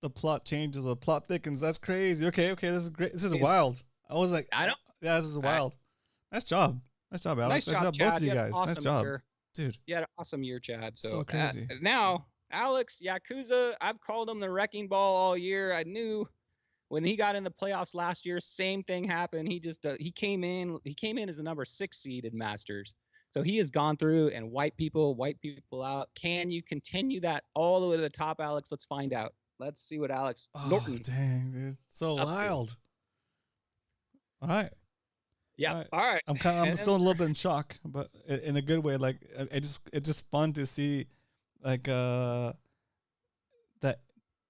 plot changes, the plot thickens. That's crazy. Okay, this is great. This is wild. I was like, I don't. Yeah, this is wild. Nice job, Alex. Nice job, Chad. both of you guys. Awesome Nice job, year. dude. You had an awesome year, Chad. So crazy. Now, Alex Yakuza, I've called him the wrecking ball all year. I knew when he got in the playoffs last year, same thing happened. He just he came in as the number 6 seed in Masters. So he has gone through and wiped people out. Can you continue that all the way to the top, Alex? Let's find out. Let's see what Alex Norton. Dang, dude, so wild. All right. Yeah. All right. I'm still a little bit in shock, but in a good way. Like it's just fun to see, like that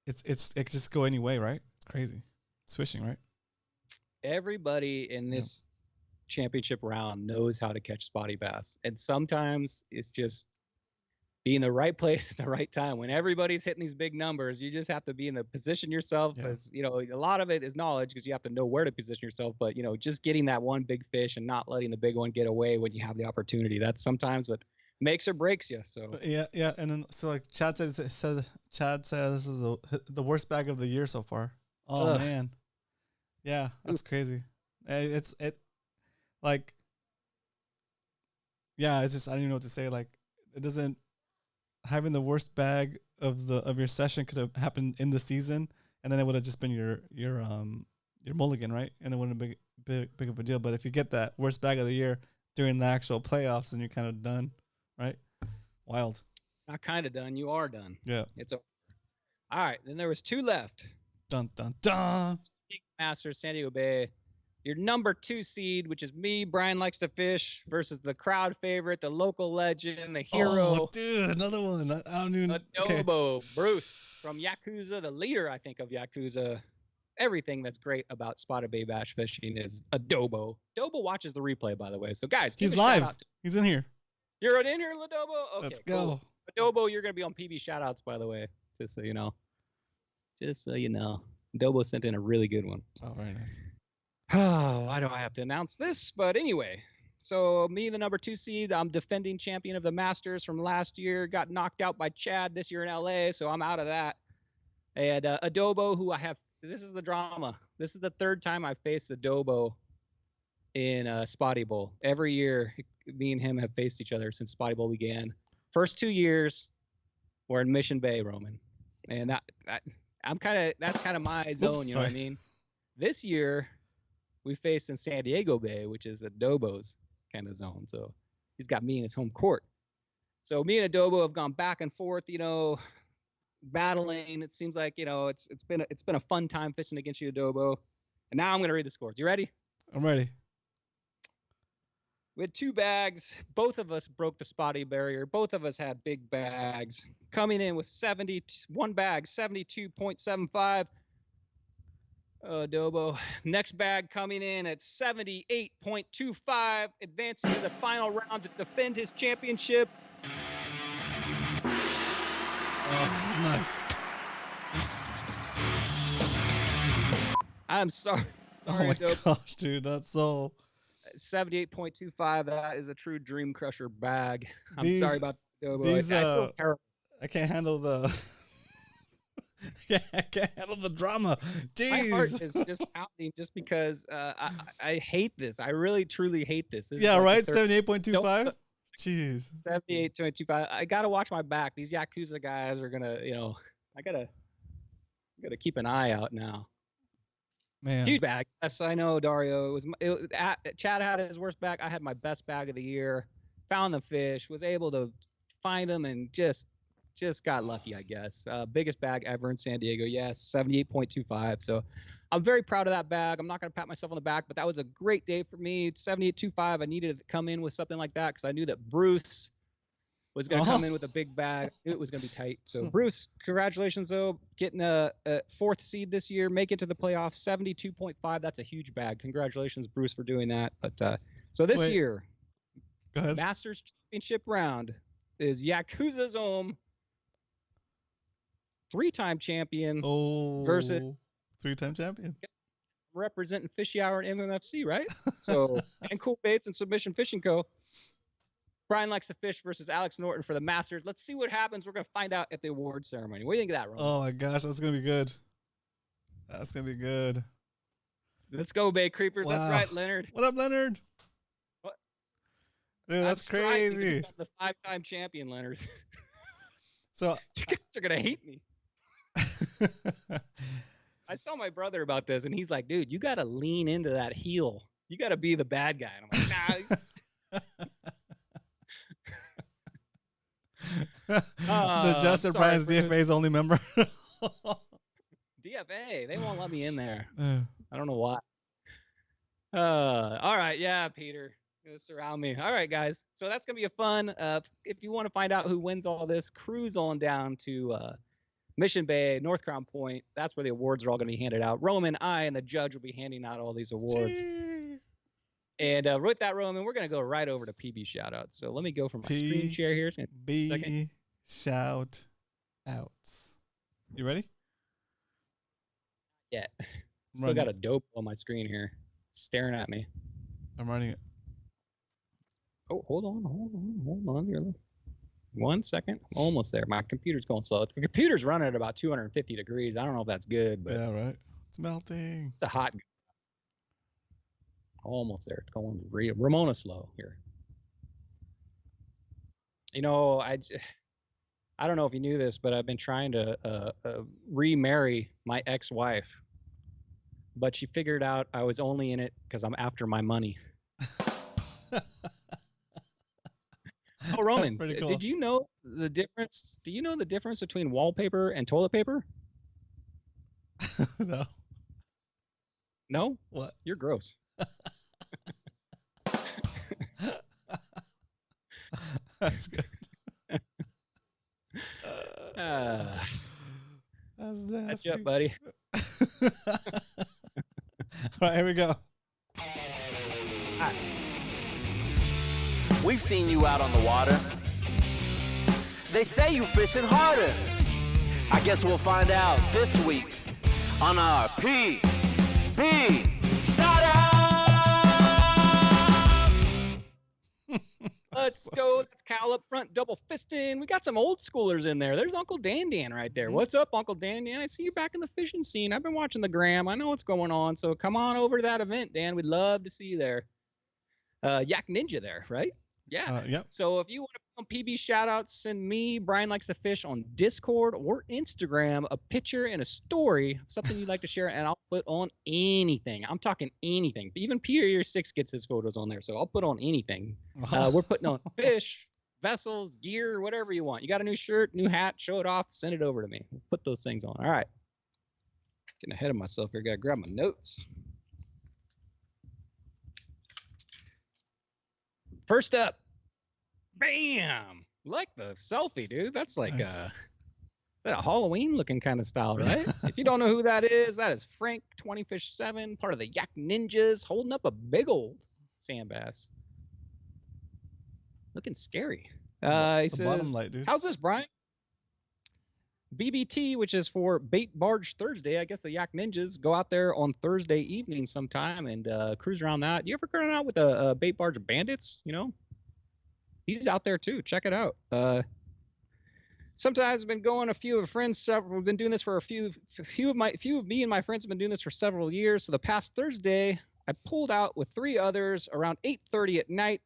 it just go any way, right? It's crazy. It's fishing, right? Everybody in this championship round knows how to catch spotty bass, and sometimes it's just be in the right place at the right time. When everybody's hitting these big numbers, you just have to be in the position yourself. As a lot of it is knowledge because you have to know where to position yourself. But just getting that one big fish and not letting the big one get away when you have the opportunity. That's sometimes what makes or breaks you. So yeah. And then like Chad said this is the worst bag of the year so far. Oh man, yeah, that's crazy. It's just I don't even know what to say. Like it doesn't. Having the worst bag of your session could have happened in the season, and then it would have just been your mulligan, right? And it wouldn't have been big of a deal. But if you get that worst bag of the year during the actual playoffs, then you're kind of done, right? Wild. Not kind of done. You are done. Yeah. It's over. All right. Then there was 2 left. Dun dun dun. Masters, San Diego Bay. Your number 2 seed, which is me, Brian Likes to Fish, versus the crowd favorite, the local legend, the hero. Oh, dude, another one. I don't even. Adobo, Bruce from Yakuza, the leader, I think, of Yakuza. Everything that's great about spotted bay bass fishing is Adobo. Adobo watches the replay, by the way. So, guys, he's live. He's in here. You're in here, Adobo? Okay, let's go. Cool. Adobo, you're going to be on PB shoutouts, by the way, just so you know. Adobo sent in a really good one. Oh, very nice. Oh, why do I have to announce this? But anyway, so me, the number 2 seed, I'm defending champion of the Masters from last year. Got knocked out by Chad this year in LA, so I'm out of that. And Adobo, who I have, this is the drama. This is the 3rd time I faced Adobo in Spotty Bowl. Every year, me and him have faced each other since Spotty Bowl began. First 2 years, we're in Mission Bay, Roman, and that's kind of my zone. You know what I mean? This year, we faced in San Diego Bay, which is Adobo's kind of zone. So he's got me in his home court. So me and Adobo have gone back and forth, battling. It seems like, it's been a fun time fishing against you, Adobo. And now I'm going to read the scores. You ready? I'm ready. We had 2 bags. Both of us broke the Spotty barrier. Both of us had big bags. Coming in with one bag, 72.75. Adobo. Next bag coming in at 78.25, advancing to the final round to defend his championship. Oh, nice. I'm sorry. Oh my Adobo. gosh, dude, that's so. 78.25. That is a true dream crusher bag. I'm These- sorry about Adobo. these, I feel terrible. I can't handle the. I can't handle the drama. Jeez. My heart is just pounding just because I hate this. I really, truly hate this. This is Yeah, like right. the third- 78.25. Jeez. 78.25. I gotta watch my back. These Yakuza guys are gonna, I gotta keep an eye out now. Man. Huge bag. Yes, I know, Dario. Chad had his worst bag. I had my best bag of the year. Found the fish. Was able to find them and just got lucky, I guess. Biggest bag ever in San Diego. Yes, 78.25. So I'm very proud of that bag. I'm not going to pat myself on the back, but that was a great day for me. 78.25. I needed to come in with something like that because I knew that Bruce was going to come in with a big bag. I knew it was going to be tight. So Bruce, congratulations, though. Getting a 4th seed this year. Make it to the playoffs. 72.5. That's a huge bag. Congratulations, Bruce, for doing that. But so this year, Go ahead. Masters Championship round is Yakuza's own 3-time champion versus 3-time champion. representing Fishy Hour and MMFC, right? So, and Cool Baits and Submission Fishing Co. Brian Likes to Fish versus Alex Norton for the Masters. Let's see what happens. We're going to find out at the award ceremony. What do you think of that, Roman? Oh my gosh, that's gonna be good. That's gonna be good. Let's go, Bay Creepers. Wow. That's right, Leonard. What up, Leonard? What? Dude, that's I'm striving to crazy. become the 5-time champion, Leonard. So You guys are going to hate me. I saw my brother about this, and he's like, dude, you got to lean into that heel. You got to be the bad guy. And I'm like, nah. the Justin sorry, Brian's Bruce. DFA's only member. DFA, they won't let me in there. Uh, I don't know why. All right. Yeah, Peter. Gonna surround me. All right, guys. So that's going to be a fun. If you want to find out who wins all this, cruise on down to Mission Bay, North Crown Point. That's where the awards are all going to be handed out. Roman, I, and the judge will be handing out all these awards. And with that, Roman, we're going to go right over to PB shoutouts. So let me go from my screen share here. B shout outs. You ready? Yeah. Still got a dope on my screen here staring at me. I'm running it. Oh, hold on. Here. 1 second. I'm almost there. My computer's going slow. The computer's running at about 250 degrees. I don't know if that's good, but Yeah, right. It's melting. it's a hot. Almost there. It's going Ramona slow here. You know, I don't know if you knew this, but I've been trying to remarry my ex-wife, but she figured out I was only in it because I'm after my money. Oh, Roman, pretty cool. did you know the difference? Do you know the difference between wallpaper and toilet paper? No. No? What? You're gross. That's good. That's Catch nasty. you up, buddy. All right, here we go. We've seen you out on the water. They say you fishing harder. I guess we'll find out this week on our PB Shout Out! Let's go. Let's cowl up front, double fisting. We got some old schoolers in there. There's Uncle Dan right there. What's up, Uncle Dan? I see you back in the fishing scene. I've been watching the gram. I know what's going on. So come on over to that event, Dan. We'd love to see you there. Yak Ninja there, right? Yeah. Yep. So if you want to become PB shoutouts, send me, Brian Likes to Fish, on Discord or Instagram a picture and a story, something you'd like to share, and I'll put on anything. I'm talking anything. Even Peter Year 6 gets his photos on there, so I'll put on anything. We're putting on fish, vessels, gear, whatever you want. You got a new shirt, new hat, show it off, send it over to me. We'll put those things on. All right. Getting ahead of myself here. Got to grab my notes. First up, bam! Like the selfie, dude. That's like Nice. a Halloween looking kind of style, right? If you don't know who that is Frank 20 Fish 7, part of the Yak Ninjas, holding up a big old sand bass. Looking scary. He The says, bottom light, dude. how's this, Brian? BBT, which is for Bait Barge Thursday. I guess the Yak Ninjas go out there on Thursday evening sometime and cruise around that. You ever go out with a Bait Barge Bandits? You know, he's out there too. Check it out. Sometimes I've been going. A few of friends, we've been doing this for a few of me and my friends have been doing this for several years. So the past Thursday, I pulled out with 3 others around 8:30 at night.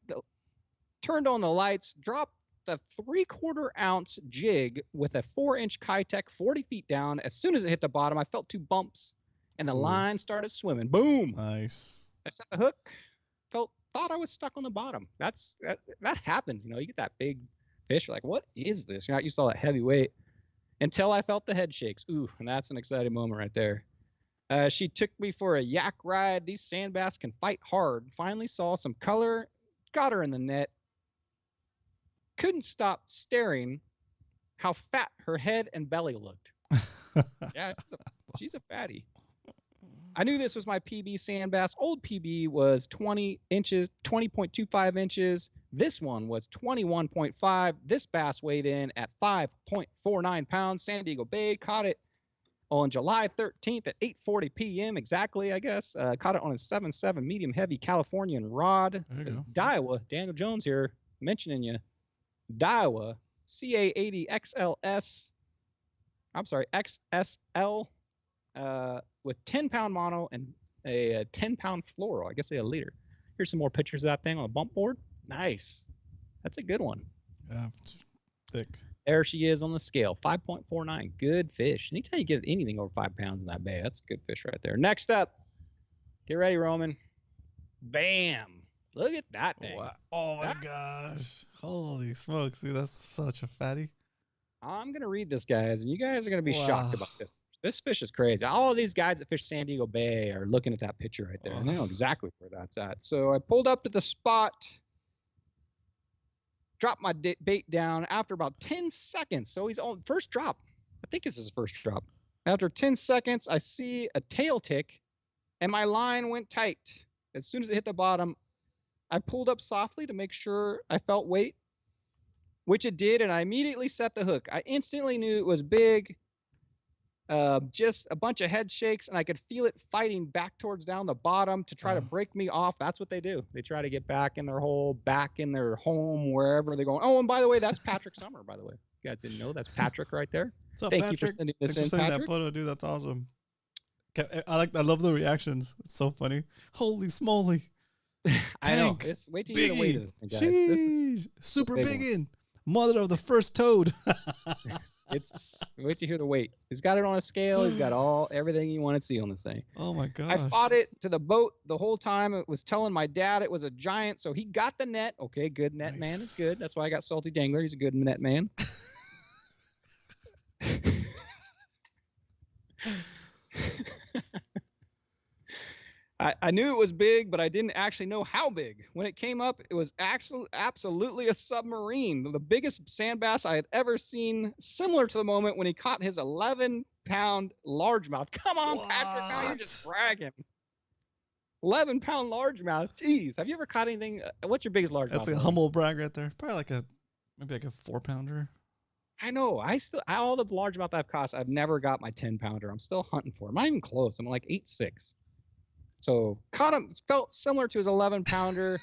Turned on the lights, dropped the 3/4 ounce jig with a 4-inch Kitech 40 feet down. As soon as it hit the bottom, I felt 2 bumps and the line started swimming. Boom. Nice. I set the hook, thought I was stuck on the bottom. That happens. You know, you get that big fish, you're like, what is this? You're not used to all that heavy weight until I felt the head shakes. Ooh, and that's an exciting moment right there. She took me for a yak ride. These sand bass can fight hard. Finally saw some color, got her in the net. Couldn't stop staring how fat her head and belly looked. Yeah, she's a fatty. I knew this was my PB sand bass. Old PB was 20 inches, 20.25 inches. This one was 21.5. This bass weighed in at 5.49 pounds. San Diego Bay caught it on July 13th at 8:40 p.m. exactly, I guess. Caught it on a 7.7 medium heavy Californian rod. There you go. Daiwa, Daniel Jones here, mentioning you. Daiwa CA80 XLS. I'm sorry, XSL. With 10-pound mono and a 10-pound fluoro. I guess they had a leader. Here's some more pictures of that thing on a bump board. Nice. That's a good one. Yeah, it's thick. There she is on the scale, 5.49. Good fish. Anytime you get anything over 5 pounds in that bay, that's a good fish right there. Next up, get ready, Roman. Bam. Look at that thing. Wow. Oh my gosh. Holy smokes, dude. That's such a fatty. I'm going to read this, guys, and you guys are going to be shocked Wow. about this. This fish is crazy. All of these guys that fish San Diego Bay are looking at that picture right there, and they know exactly where that's at. So I pulled up to the spot, dropped my bait down after about 10 seconds. So he's on first drop. I think this is his first drop. After 10 seconds, I see a tail tick, and my line went tight. As soon as it hit the bottom, I pulled up softly to make sure I felt weight, which it did, and I immediately set the hook. I instantly knew it was big. Just a bunch of head shakes, and I could feel it fighting back towards down the bottom to try to break me off. That's what they do. They try to get back in their hole, back in their home, wherever they're going. Oh, and by the way, that's Patrick Summer, by the way. You guys didn't know that's Patrick right there. What's up, Thank Patrick? you for sending this Thanks for in, sending Patrick. that photo, dude. That's awesome. I love the reactions. It's so funny. Holy smoly. I know. Tank. Wait till you get a weight of this thing, guys. This is Sheesh. Super big big one. in. Mother of the first toad. wait to hear the weight. He's got it on a scale. He's got everything you want to see on this thing. Oh my gosh. I fought it to the boat the whole time. It was telling my dad it was a giant, so he got the net. Okay, good net man is Nice. good. That's why I got Salty Dangler. He's a good net man. I knew it was big, but I didn't actually know how big. When it came up, it was absolutely a submarine. The biggest sand bass I had ever seen, similar to the moment when he caught his 11-pound largemouth. Come on, Patrick, now you're just bragging. 11-pound largemouth. Jeez, have you ever caught anything? What's your biggest largemouth? That's a humble brag right there. Probably maybe like a 4-pounder. I know. All the largemouth I've caught, I've never got my 10-pounder. I'm still hunting for him. I'm not even close. I'm like 8.6. So caught him, felt similar to his 11-pounder.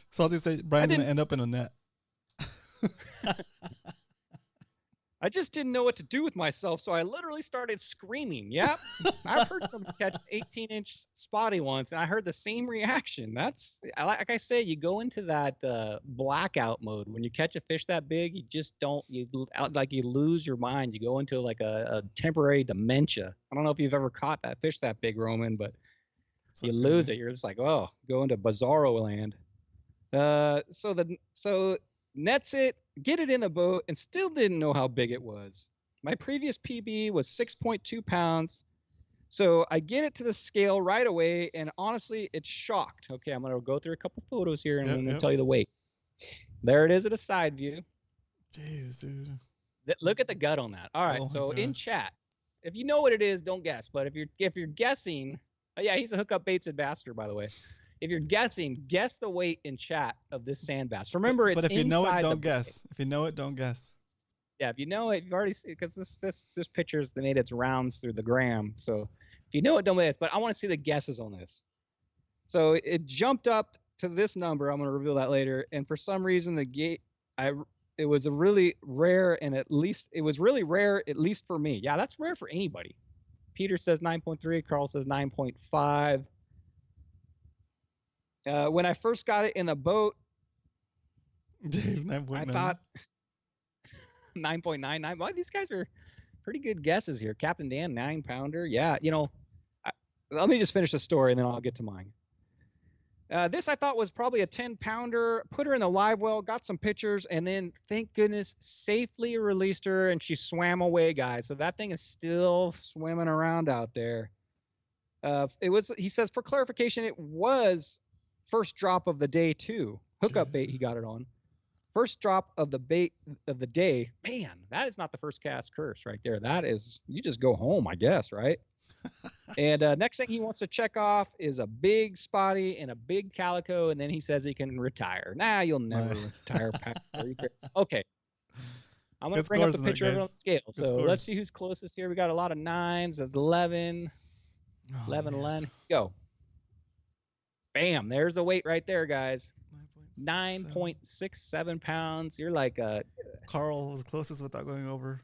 So they say Brian's gonna end up in a net. I just didn't know what to do with myself, so I literally started screaming. Yep, I've heard somebody catch an 18-inch spotty once, and I heard the same reaction. Like I say, you go into that blackout mode when you catch a fish that big. You just you lose your mind. You go into like a temporary dementia. I don't know if you've ever caught that fish that big, Roman, but you lose it. You're just like, oh, go into bizarro land. So nets it, get it in the boat, and still didn't know how big it was. My previous PB was 6.2 pounds. So I get it to the scale right away, and honestly, it's shocked. Okay, I'm gonna go through a couple photos here, and I'm gonna tell you the weight. There it is at a side view. Jeez, dude. Look at the gut on that. All right, Oh so my in God. chat, if you know what it is, don't guess. But if you're guessing, yeah, he's a hookup baits ambassador, by the way. If you're guessing, guess the weight in chat of this sand bass. Remember, it's But if you know it, inside the don't bay. guess. If you know it, don't guess. Yeah, if you know it, you've already because this picture's made its rounds through the gram. So if you know it, don't guess. But I want to see the guesses on this. So it jumped up to this number. I'm going to reveal that later. And for some reason, it was a really rare, and it was really rare, at least for me. Yeah, that's rare for anybody. Peter says 9.3. Carl says 9.5. When I first got it in the boat, Dave, 9.9. I thought 9.99. Well, these guys are pretty good guesses here. Captain Dan, 9-pounder. Yeah, let me just finish the story and then I'll get to mine. This I thought was probably a 10-pounder. Put her in the live well, got some pictures, and then thank goodness safely released her and she swam away, guys. So that thing is still swimming around out there. He says, for clarification, it was first drop of the day too. Hookup bait he got it on. First drop of the bait of the day. Man, that is not the first cast curse right there. That is, you just go home, I guess, right? And next thing he wants to check off is a big spotty and a big calico, and then he says he can retire. Nah, you'll never retire. Okay. I'm going to bring up the picture of it on the scale. So let's see who's closest here. We got a lot of 9s, 11, 11. Go. Bam. There's the weight right there, guys. 9.67 pounds. You're like Carl was closest without going over.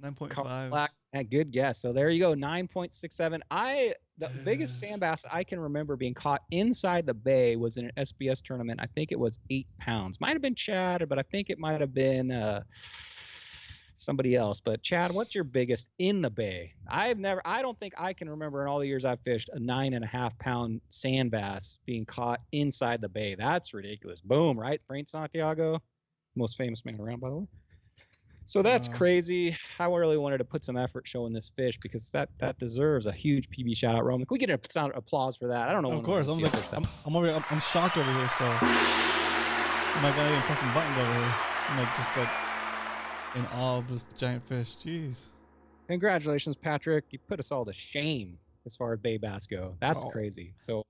9.5. Good guess. So there you go. 9.67. The biggest sand bass I can remember being caught inside the bay was in an SBS tournament. I think it was 8 pounds. Might have been Chad, but I think it might have been somebody else. But Chad, what's your biggest in the bay? I don't think I can remember in all the years I've fished a 9.5-pound sand bass being caught inside the bay. That's ridiculous. Boom, right? Frank Santiago, most famous man around, by the way. So that's crazy. I really wanted to put some effort showing this fish because that deserves a huge PB shout out, Roman. Can we get an applause for that? I don't know. Of course. I'm shocked over here. So I'm not gonna even pressing buttons over here. I'm like just like in awe of this giant fish. Jeez. Congratulations, Patrick. You put us all to shame as far as bay bass go. That's crazy. So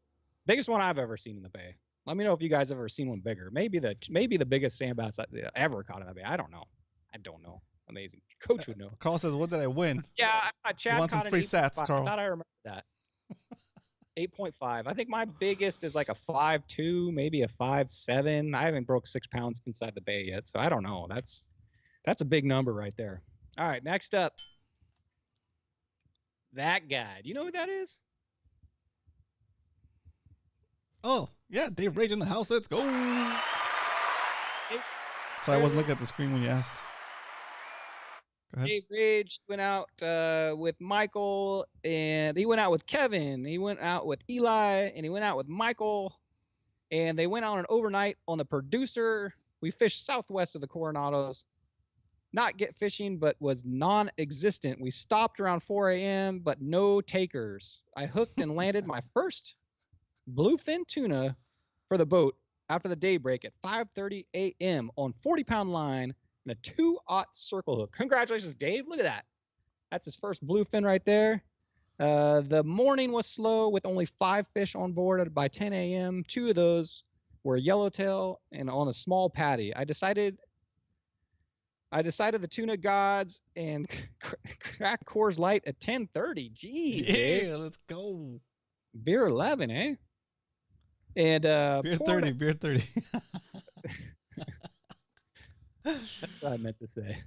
biggest one I've ever seen in the bay. Let me know if you guys have ever seen one bigger. Maybe the biggest sand bass I ever caught in the bay. I don't know. Amazing. Coach would know. Carl says, "What did I win?" Yeah, Chad want some caught free an sats, 8.5. Carl. I thought I remembered that. 8.5. I think my biggest is like a 5.2, maybe a 5.7. I haven't broke 6 pounds inside the bay yet, so I don't know. That's a big number right there. All right, next up, that guy. Do you know who that is? Oh yeah, Dave Rage in the house. Let's go. Sorry, I wasn't looking at the screen when you asked. Go ahead. Dave Rage went out with Michael, and he went out with Kevin. He went out with Eli, and he went out with Michael, and they went on an overnight on the Producer. We fished southwest of the Coronados. Not get fishing, but was non-existent. We stopped around 4 a.m., but no takers. I hooked and landed my first bluefin tuna for the boat after the daybreak at 5:30 a.m. on 40-pound line and a 2/0 circle hook. Congratulations, Dave. Look at that. That's his first bluefin right there. The morning was slow with only 5 fish on board by 10 a.m. 2 of those were yellowtail and on a small patty. I decided the tuna gods and crack Coors Light at 10:30. Jeez, Dave. Yeah, let's go. Beer 11, eh? And Beer 30. Beer 30. That's what I meant to say.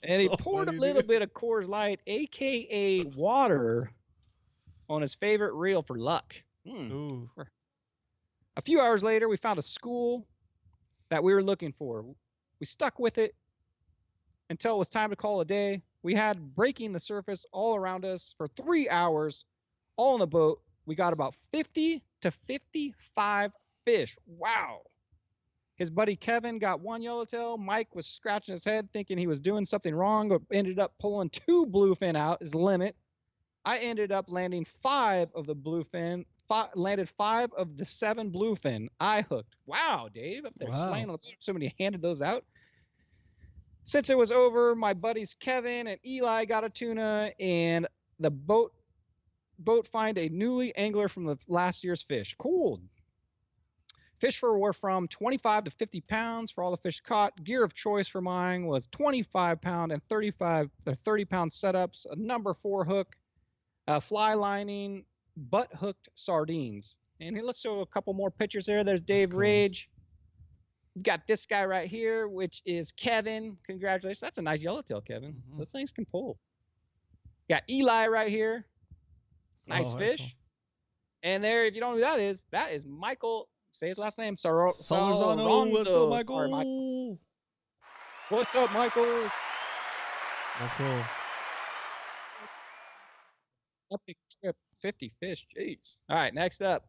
And he poured a little bit of Coors Light, aka water, on his favorite reel for luck. Ooh. A few hours later, we found a school that we were looking for. We stuck with it until it was time to call a day. We had breaking the surface all around us for 3 hours, all on the boat. We got about 50 to 55 fish. Wow. His buddy Kevin got 1 yellowtail. Mike was scratching his head thinking he was doing something wrong, but ended up pulling 2 bluefin out as limit. I ended up landing 5 of the bluefin, landed 5 of the 7 bluefin I hooked. Wow, Dave, up there slaying on the boat. Somebody handed those out. Since it was over, my buddies Kevin and Eli got a tuna, and the boat find a newly angler from the last year's fish. Cool. Fish were from 25 to 50 pounds for all the fish caught. Gear of choice for mine was 25-pound and 30-pound setups, a number 4 hook, fly lining, butt hooked sardines. And let's show a couple more pictures there. There's Dave Rage. We've got this guy right here, which is Kevin. Congratulations. That's a nice yellowtail, Kevin. Mm-hmm. Those things can pull. Got Eli right here. Nice fish. Cool. And there, if you don't know who that is Michael. Say his last name. Solorzano. Let's go, Michael. Sorry, Michael. What's up, Michael? That's cool. Epic trip. 50 fish. Jeez. All right, next up.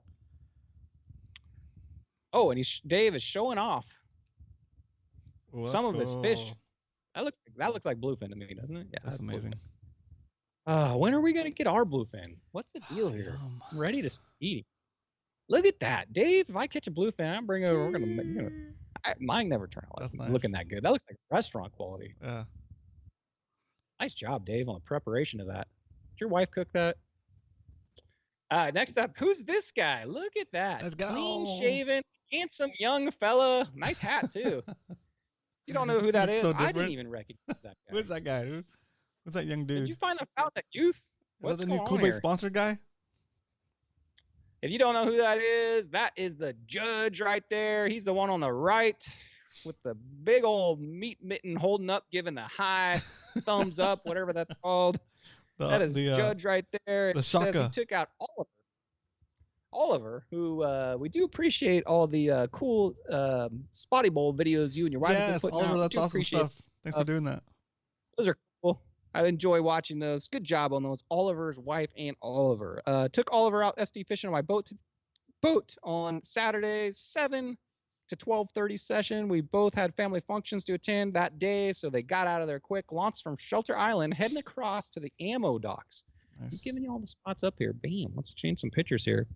Oh, and Dave is showing off some of his fish. That looks like bluefin to me, doesn't it? Yeah, that's amazing. When are we gonna get our bluefin? What's the deal here? I'm ready to eat. Look at that, Dave. If I catch a bluefin, I'm bringing over. Mine never turn out looking that good. That looks like restaurant quality. Yeah. Nice job, Dave, on the preparation of that. Did your wife cook that? Next up, who's this guy? Look at that. Let's go. Clean shaven, handsome young fella. Nice hat too. You don't know who that is? So I didn't even recognize that guy. Who's that guy, dude? What's that young dude? Did you find that out at youth? What's that the new Kobe sponsored guy? If you don't know who that is the judge right there. He's the one on the right with the big old meat mitten holding up, giving the high thumbs up, whatever that's called. That is the judge right there. The Shaka. Says he took out Oliver, who we do appreciate all the cool Spotty Bowl videos you and your wife have been putting Oliver, out. That's awesome stuff. Thanks for doing that. Those are cool. I enjoy watching those. Good job on those. Oliver's wife and Oliver. Took Oliver out SD fishing on my boat on Saturday, 7 to 12:30 session. We both had family functions to attend that day, so they got out of there quick. Launched from Shelter Island, heading across to the ammo docks. Nice. He's giving you all the spots up here. Bam. Let's change some pictures here.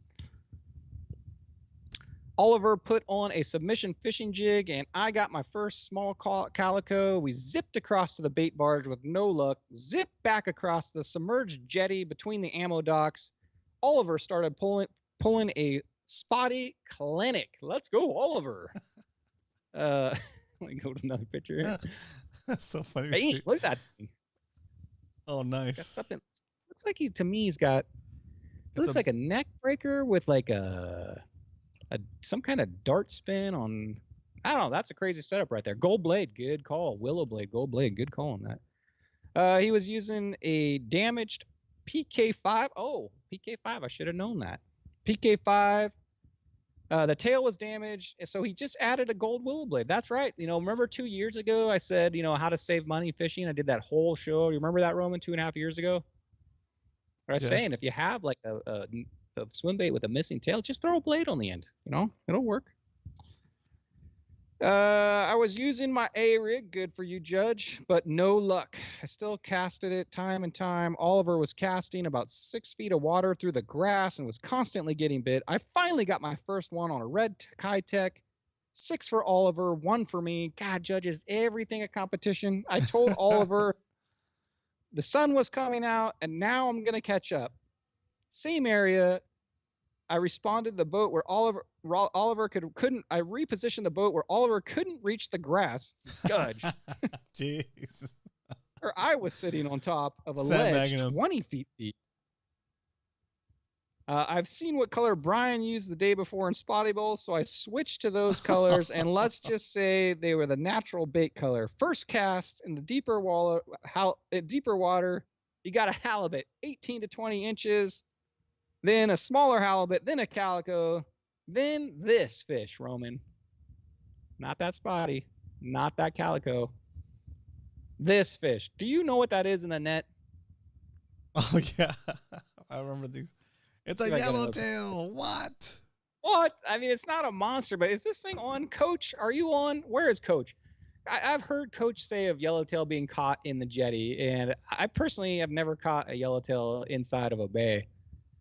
Oliver put on a submission fishing jig, and I got my first small calico. We zipped across to the bait barge with no luck, zipped back across the submerged jetty between the ammo docks. Oliver started pulling a Spotty clinic. Let's go, Oliver. Let me go to another picture here. That's so funny. Hey, look at that thing. Oh, nice. Got something. Looks like he's got. It looks like a neck breaker with like some kind of dart spin on. I don't know. That's a crazy setup right there. Gold blade, good call. Willow blade, gold blade, good call on that. He was using a damaged PK5. Oh, PK5. I should have known that. PK5. The tail was damaged, so he just added a gold willow blade. That's right. Remember 2 years ago I said, how to save money fishing? I did that whole show. You remember that, Roman, 2.5 years ago? I was saying, if you have like a swim bait with a missing tail, just throw a blade on the end. It'll work. I was using my A rig, good for you, Judge, but no luck. I still casted it time and time. Oliver was casting about 6 feet of water through the grass and was constantly getting bit. I finally got my first one on a red Kitech. 6 for Oliver, 1 for me. God, Judges, everything a competition. I told Oliver the sun was coming out, and now I'm going to catch up. Same area. I responded the boat where Oliver couldn't. I repositioned the boat where Oliver couldn't reach the grass. Judge. Jeez. Or I was sitting on top of a ledge 20 feet deep. I've seen what color Brian used the day before in Spotty Bowl, so I switched to those colors, and let's just say they were the natural bait color. First cast in the deeper water, you got a halibut, 18 to 20 inches. Then a smaller halibut, then a calico, then this fish, Roman. Not that Spotty, not that calico. This fish. Do you know what that is in the net? Oh, yeah. I remember these. It's a yellowtail. What? What? I mean, it's not a monster, but is this thing on, Coach? Are you on? Where is Coach? I've heard Coach say of yellowtail being caught in the jetty, and I personally have never caught a yellowtail inside of a bay.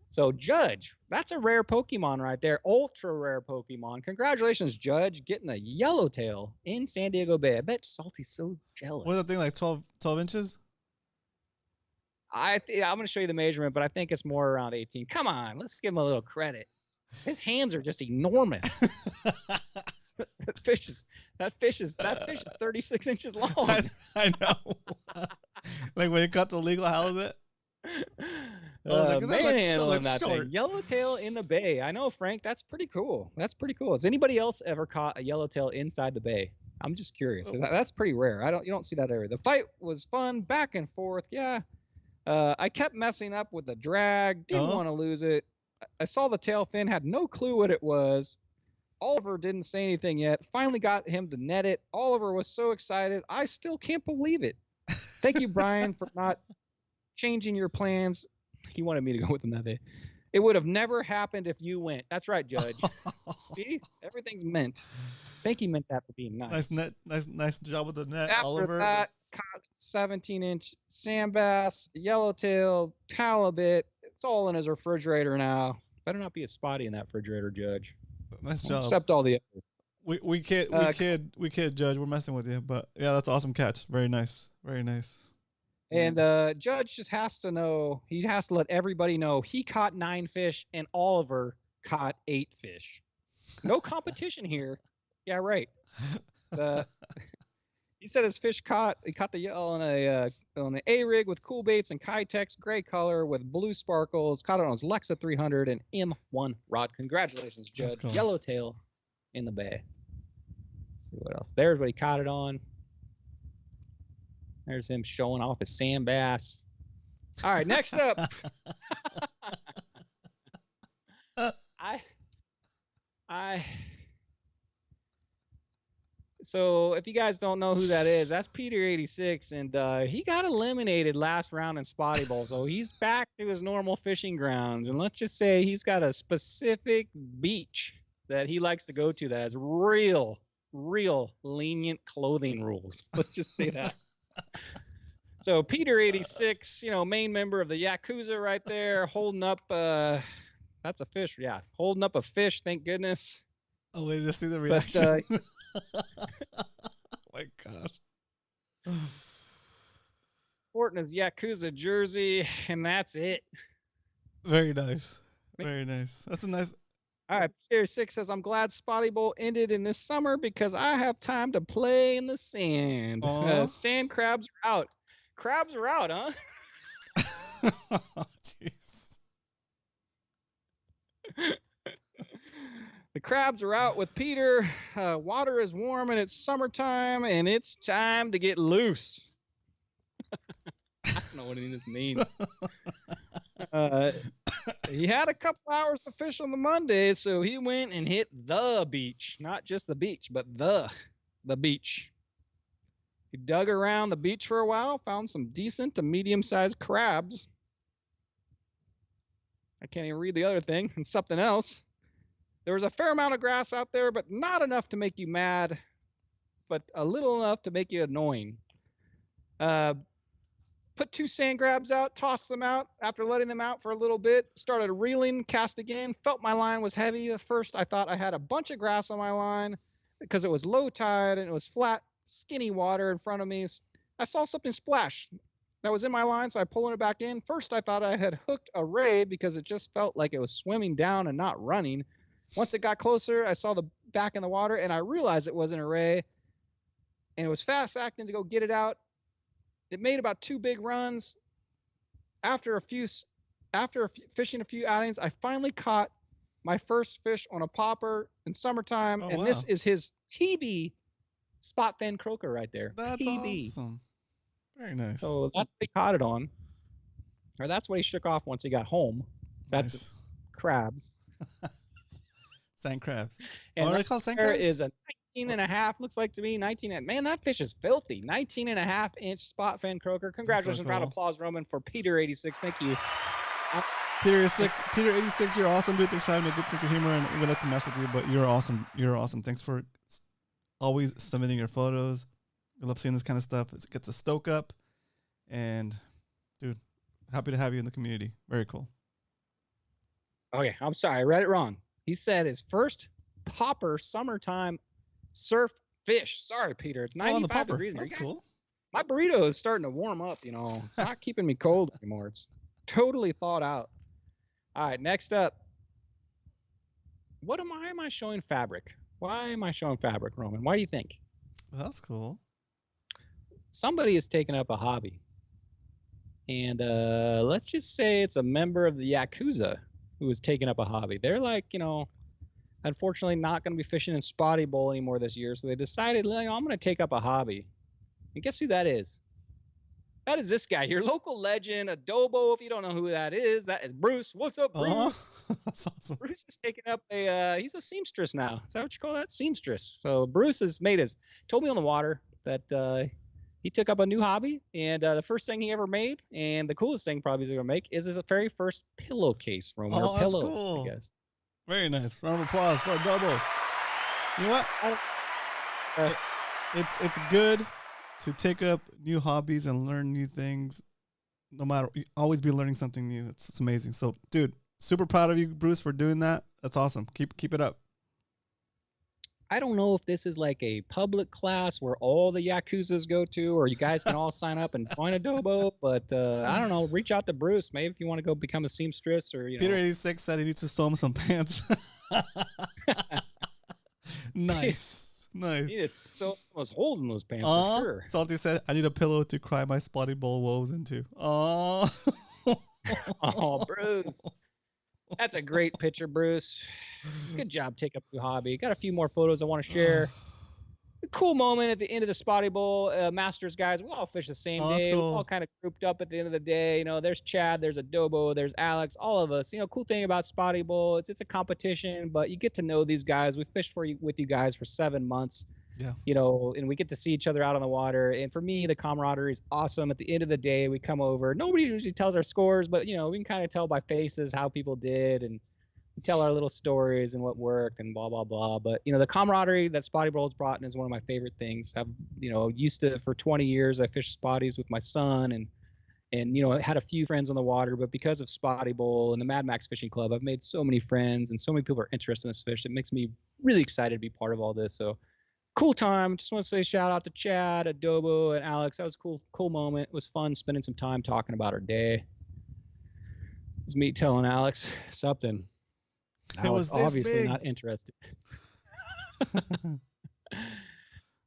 So, Judge, that's a rare Pokemon right there. Ultra rare Pokemon. Congratulations, Judge, getting a yellowtail in San Diego Bay. I bet Salty's so jealous. What's that thing, like 12 inches? I'm going to show you the measurement, but I think it's more around 18. Come on, let's give him a little credit. His hands are just enormous. That fish is 36 inches long. I know. Like when it caught the legal halibut. Manhandling that thing. Yellowtail in the bay. I know, Frank. That's pretty cool. Has anybody else ever caught a yellowtail inside the bay? I'm just curious. That's pretty rare. You don't see that area. The fight was fun, back and forth. Yeah. I kept messing up with the drag. Didn't want to lose it. I saw the tail fin, had no clue what it was. Oliver didn't say anything yet. Finally got him to net it. Oliver was so excited. I still can't believe it. Thank you, Brian, for not changing your plans. He wanted me to go with him that day. It would have never happened if you went. That's right, Judge. See? Everything's meant. Thank you meant that for being nice. Nice job with the net, After Oliver. that, caught 17-inch sand bass, yellowtail, halibut. It's all in his refrigerator now. Better not be a Spotty in that refrigerator, Judge. Nice job. Except all the others. We kid, Judge. We're messing with you, but yeah, that's awesome catch. Very nice. And Judge just has to know. He has to let everybody know he caught 9 fish and Oliver caught 8 fish. No competition here. Yeah, right. He said his fish he caught the on an A-rig with cool baits and Kitex gray color with blue sparkles. Caught it on his Lexa 300 and M1 rod. Congratulations, Judge. Cool. Yellowtail in the bay. Let's see what else. There's what he caught it on. There's him showing off his sand bass. All right, next up. So if you guys don't know who that is, that's Peter86, and he got eliminated last round in Spotty Bowl, so he's back to his normal fishing grounds. And let's just say he's got a specific beach that he likes to go to that has real lenient clothing rules. Let's just say that. So Peter86, main member of the Yakuza right there, holding up that's a fish, yeah. Holding up a fish, thank goodness. Oh, wait, just see the reaction. But, oh my God. Sporting his Yakuza jersey, and that's it. Very nice. That's a nice. All right, Peter6 says, I'm glad Spotty Bowl ended in this summer because I have time to play in the sand. Sand crabs are out. Crabs are out, huh? Oh, jeez. The crabs are out with Peter. Water is warm and it's summertime, and it's time to get loose. I don't know what any of this means. He had a couple hours to fish on the Monday, so he went and hit the beach. Not just the beach, but the beach. He dug around the beach for a while, found some decent to medium-sized crabs. I can't even read the other thing. And something else. There was a fair amount of grass out there, but not enough to make you mad, but a little enough to make you annoying. Put 2 sand grabs out, tossed them out. After letting them out for a little bit, started reeling, cast again, felt my line was heavy. At first, I thought I had a bunch of grass on my line because it was low tide and it was flat, skinny water in front of me. I saw something splash that was in my line, so I pulled it back in. First, I thought I had hooked a ray because it just felt like it was swimming down and not running. Once it got closer, I saw the back in the water, and I realized it wasn't a ray, and it was fast acting to go get it out. It made about 2 big runs. After fishing a few outings, I finally caught my first fish on a popper in summertime, and this is his PB spot fin croaker right there. That's PB. awesome. Very nice. So that's what he caught it on, or that's what he shook off once he got home. That's Nice. crabs. Sand crabs. And What are they called? Sand there crabs? is a 19 and a half, looks like to me, 19. Man, that fish is filthy. 19 and a half inch spot fin croaker. Congratulations, round of cool. applause, Roman, for Peter86. Thank you. Peter 86, you're awesome, dude. Thanks for having a good sense of humor, and we like to mess with you, but you're awesome. You're awesome. Thanks for always submitting your photos. We love seeing this kind of stuff. It gets a stoke up, and dude, happy to have you in the community. Very cool. Okay, I'm sorry, I read it wrong. He said his first popper summertime surf fish. Sorry, Peter. It's 95 degrees. That's cool. My burrito is starting to warm up, you know. It's not keeping me cold anymore. It's totally thawed out. All right, next up. Why am I showing fabric? Why am I showing fabric, Roman? Why do you think? Well, that's cool. Somebody has taken up a hobby. And let's just say it's a member of the Yakuza who has taken up a hobby. They're like, you know, unfortunately not going to be fishing in Spotty Bowl anymore this year. So they decided, I'm going to take up a hobby. And guess who that is? That is this guy, your local legend, Adobo. If you don't know who that is Bruce. What's up, Bruce? That's awesome. Bruce has taken up he's a seamstress now. Is that what you call that? Seamstress. So Bruce has told me on the water that he took up a new hobby, and the first thing he ever made, and the coolest thing probably he's going to make, is his very first pillowcase, Roman, or pillow, cool. I guess. Very nice. Round of applause for Adobo. You know what? It's good to take up new hobbies and learn new things. No matter, you always be learning something new. It's amazing. So, dude, super proud of you, Bruce, for doing that. That's awesome. Keep it up. I don't know if this is like a public class where all the Yakuzas go to, or you guys can all sign up and join Adobo, but I don't know. Reach out to Bruce, maybe if you want to go become a seamstress, or Peter 86 said he needs to sew him some pants. Nice. Nice. He needs to those holes in those pants for sure. Salty said, I need a pillow to cry my Spotty Bowl woes into. Oh, Bruce. That's a great picture, Bruce. Good job taking up your hobby. Got a few more photos I want to share. A cool moment at the end of the Spotty Bowl. Masters guys, we all fish the same day. Cool. We all kind of grouped up at the end of the day. You know, there's Chad, there's Adobo, there's Alex, all of us. You know, cool thing about Spotty Bowl, it's a competition, but you get to know these guys. We fished with you guys for 7 months. Yeah. You know, and we get to see each other out on the water. And for me, the camaraderie is awesome. At the end of the day, we come over. Nobody usually tells our scores, but, you know, we can kind of tell by faces how people did, and we tell our little stories and what worked and blah, blah, blah. But, you know, the camaraderie that Spotty Bowl's brought in is one of my favorite things. I've, you know, for 20 years, I fished Spotties with my son, and, you know, I had a few friends on the water, but because of Spotty Bowl and the Mad Max Fishing Club, I've made so many friends, and so many people are interested in this fish. It makes me really excited to be part of all this. So, cool time. Just want to say shout out to Chad, Adobo, and Alex. That was a cool moment. It was fun spending some time talking about our day. It was me telling Alex something. It was obviously big. Not interested.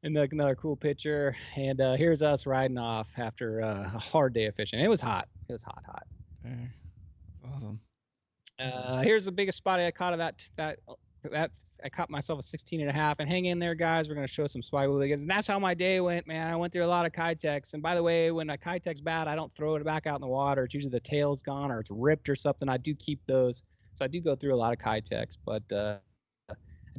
And another cool picture. And here's us riding off after a hard day of fishing. It was hot. It was hot. Hey, awesome. Here's the biggest spotty I caught of that I caught myself a 16.5, and hang in there, guys. We're going to show some spotty wiggins. And that's how my day went, man. I went through a lot of Kitex. And by the way, when a Kitex bad, I don't throw it back out in the water. It's usually the tail's gone or it's ripped or something. I do keep those. So I do go through a lot of Kitex, but I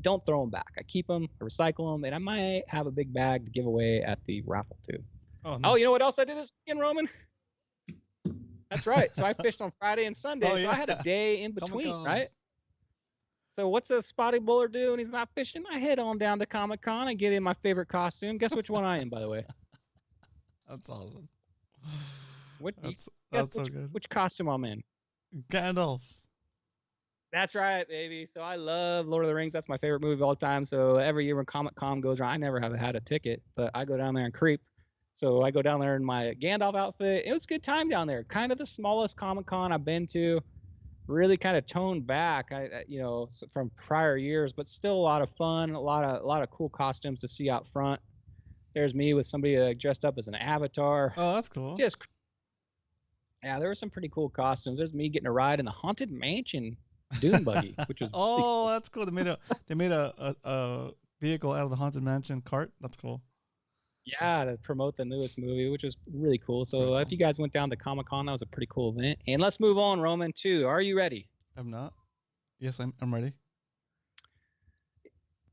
don't throw them back. I keep them, I recycle them, and I might have a big bag to give away at the raffle too. Oh, nice. Oh, you know what else I did this weekend, Roman? That's right. So I fished on Friday and Sunday. Oh, yeah. So I had a day in between, Comic-Con. right? So what's a Spotty Bowler do when he's not fishing? I head on down to Comic-Con and get in my favorite costume. Guess which one I am, by the way? That's awesome. Guess so good. which costume I'm in? Gandalf. That's right, baby. So I love Lord of the Rings. That's my favorite movie of all time. So every year when Comic-Con goes around, I never have had a ticket, but I go down there and creep. So I go down there in my Gandalf outfit. It was a good time down there. Kind of the smallest Comic-Con I've been to. Really kind of toned back, from prior years, but still a lot of fun. A lot of cool costumes to see out front. There's me with somebody dressed up as an avatar. Oh, that's cool. Yeah, there were some pretty cool costumes. There's me getting a ride in the Haunted Mansion dune buggy, which was Oh, really cool. that's cool. They made a vehicle out of the Haunted Mansion cart. That's cool. Yeah, to promote the newest movie, which was really cool. So if you guys went down to Comic-Con, that was a pretty cool event. And let's move on, Roman, too. Are you ready? I'm not. Yes, I'm ready.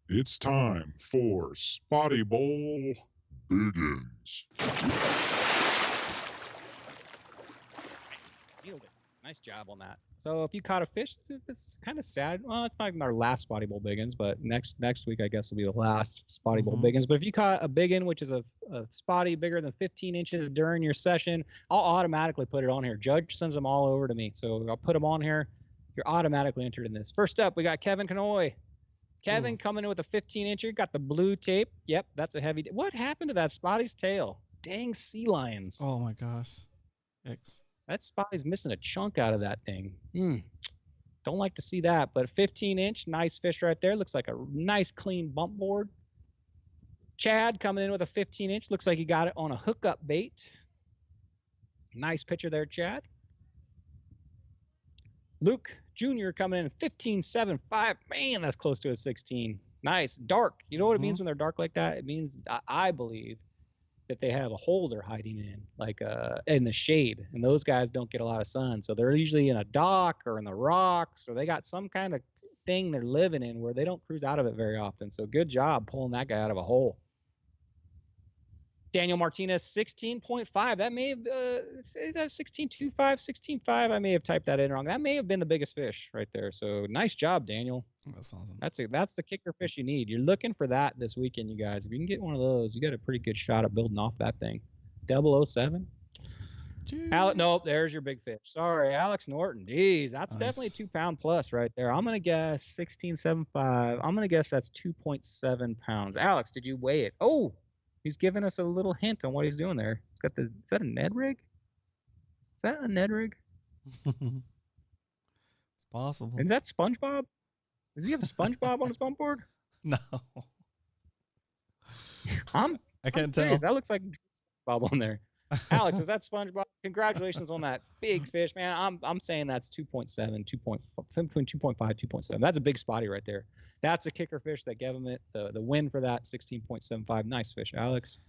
It's time for Spotty Bowl Biggins. Nice job on that. So if you caught a fish, it's kind of sad. Well, it's not even our last Spotty Bowl biggins, but next week I guess will be the last Spotty Bowl biggins. But if you caught a biggin, which is a spotty bigger than 15 inches during your session, I'll automatically put it on here. Judge sends them all over to me, so I'll put them on here. You're automatically entered in this. First up, we got Kevin Canoy. Kevin coming in with a 15-incher. Got the blue tape. Yep, that's a heavy. What happened to that Spotty's tail? Dang sea lions. Oh my gosh. X. That Spotty's missing a chunk out of that thing. Don't like to see that, but 15-inch, nice fish right there. Looks like a nice clean bump board. Chad coming in with a 15-inch. Looks like he got it on a hookup bait. Nice picture there, Chad. Luke Jr. coming in 15.75. Man, that's close to a 16. Nice. Dark. You know what it means when they're dark like that? It means, I believe, that they have a hole they're hiding in, like in the shade. And those guys don't get a lot of sun. So they're usually in a dock or in the rocks, or they got some kind of thing they're living in where they don't cruise out of it very often. So good job pulling that guy out of a hole. Daniel Martinez, 16.5. That may have, is that 16.25, 16.5? I may have typed that in wrong. That may have been the biggest fish right there. So nice job, Daniel. That's awesome. That's the kicker fish you need. You're looking for that this weekend, you guys. If you can get one of those, you got a pretty good shot at building off that thing. 007. Nope, there's your big fish. Sorry, Alex Norton. Jeez, that's definitely 2 pound plus right there. I'm going to guess 16.75. I'm going to guess that's 2.7 pounds. Alex, did you weigh it? Oh, he's giving us a little hint on what he's doing there. It's got is that a Ned rig? Is that a Ned rig? It's possible. Is that SpongeBob? Does he have SpongeBob on his bump board? No. I can't serious. tell. That looks like SpongeBob on there. Alex, is that SpongeBob? Congratulations on that big fish, man. I'm saying that's 2.7, 2.5, between 2.5, 2.7. That's a big spotty right there. That's a kicker fish that gave him it the win for that 16.75. Nice fish, Alex.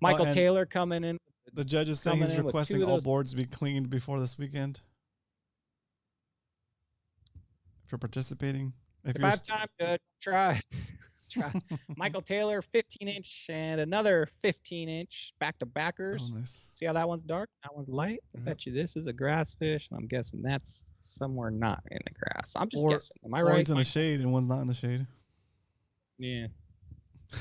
Michael Taylor coming in. The judge is saying he's requesting all boards be cleaned before this weekend. If you're participating. If I have time, Judge, try. Michael Taylor, 15-inch and another 15-inch back-to-backers. Oh, nice. See how that one's dark? That one's light? I bet you this is a grass fish, and I'm guessing that's somewhere not in the grass. I'm just guessing. Am I right? One's in the shade and one's not in the shade. Yeah.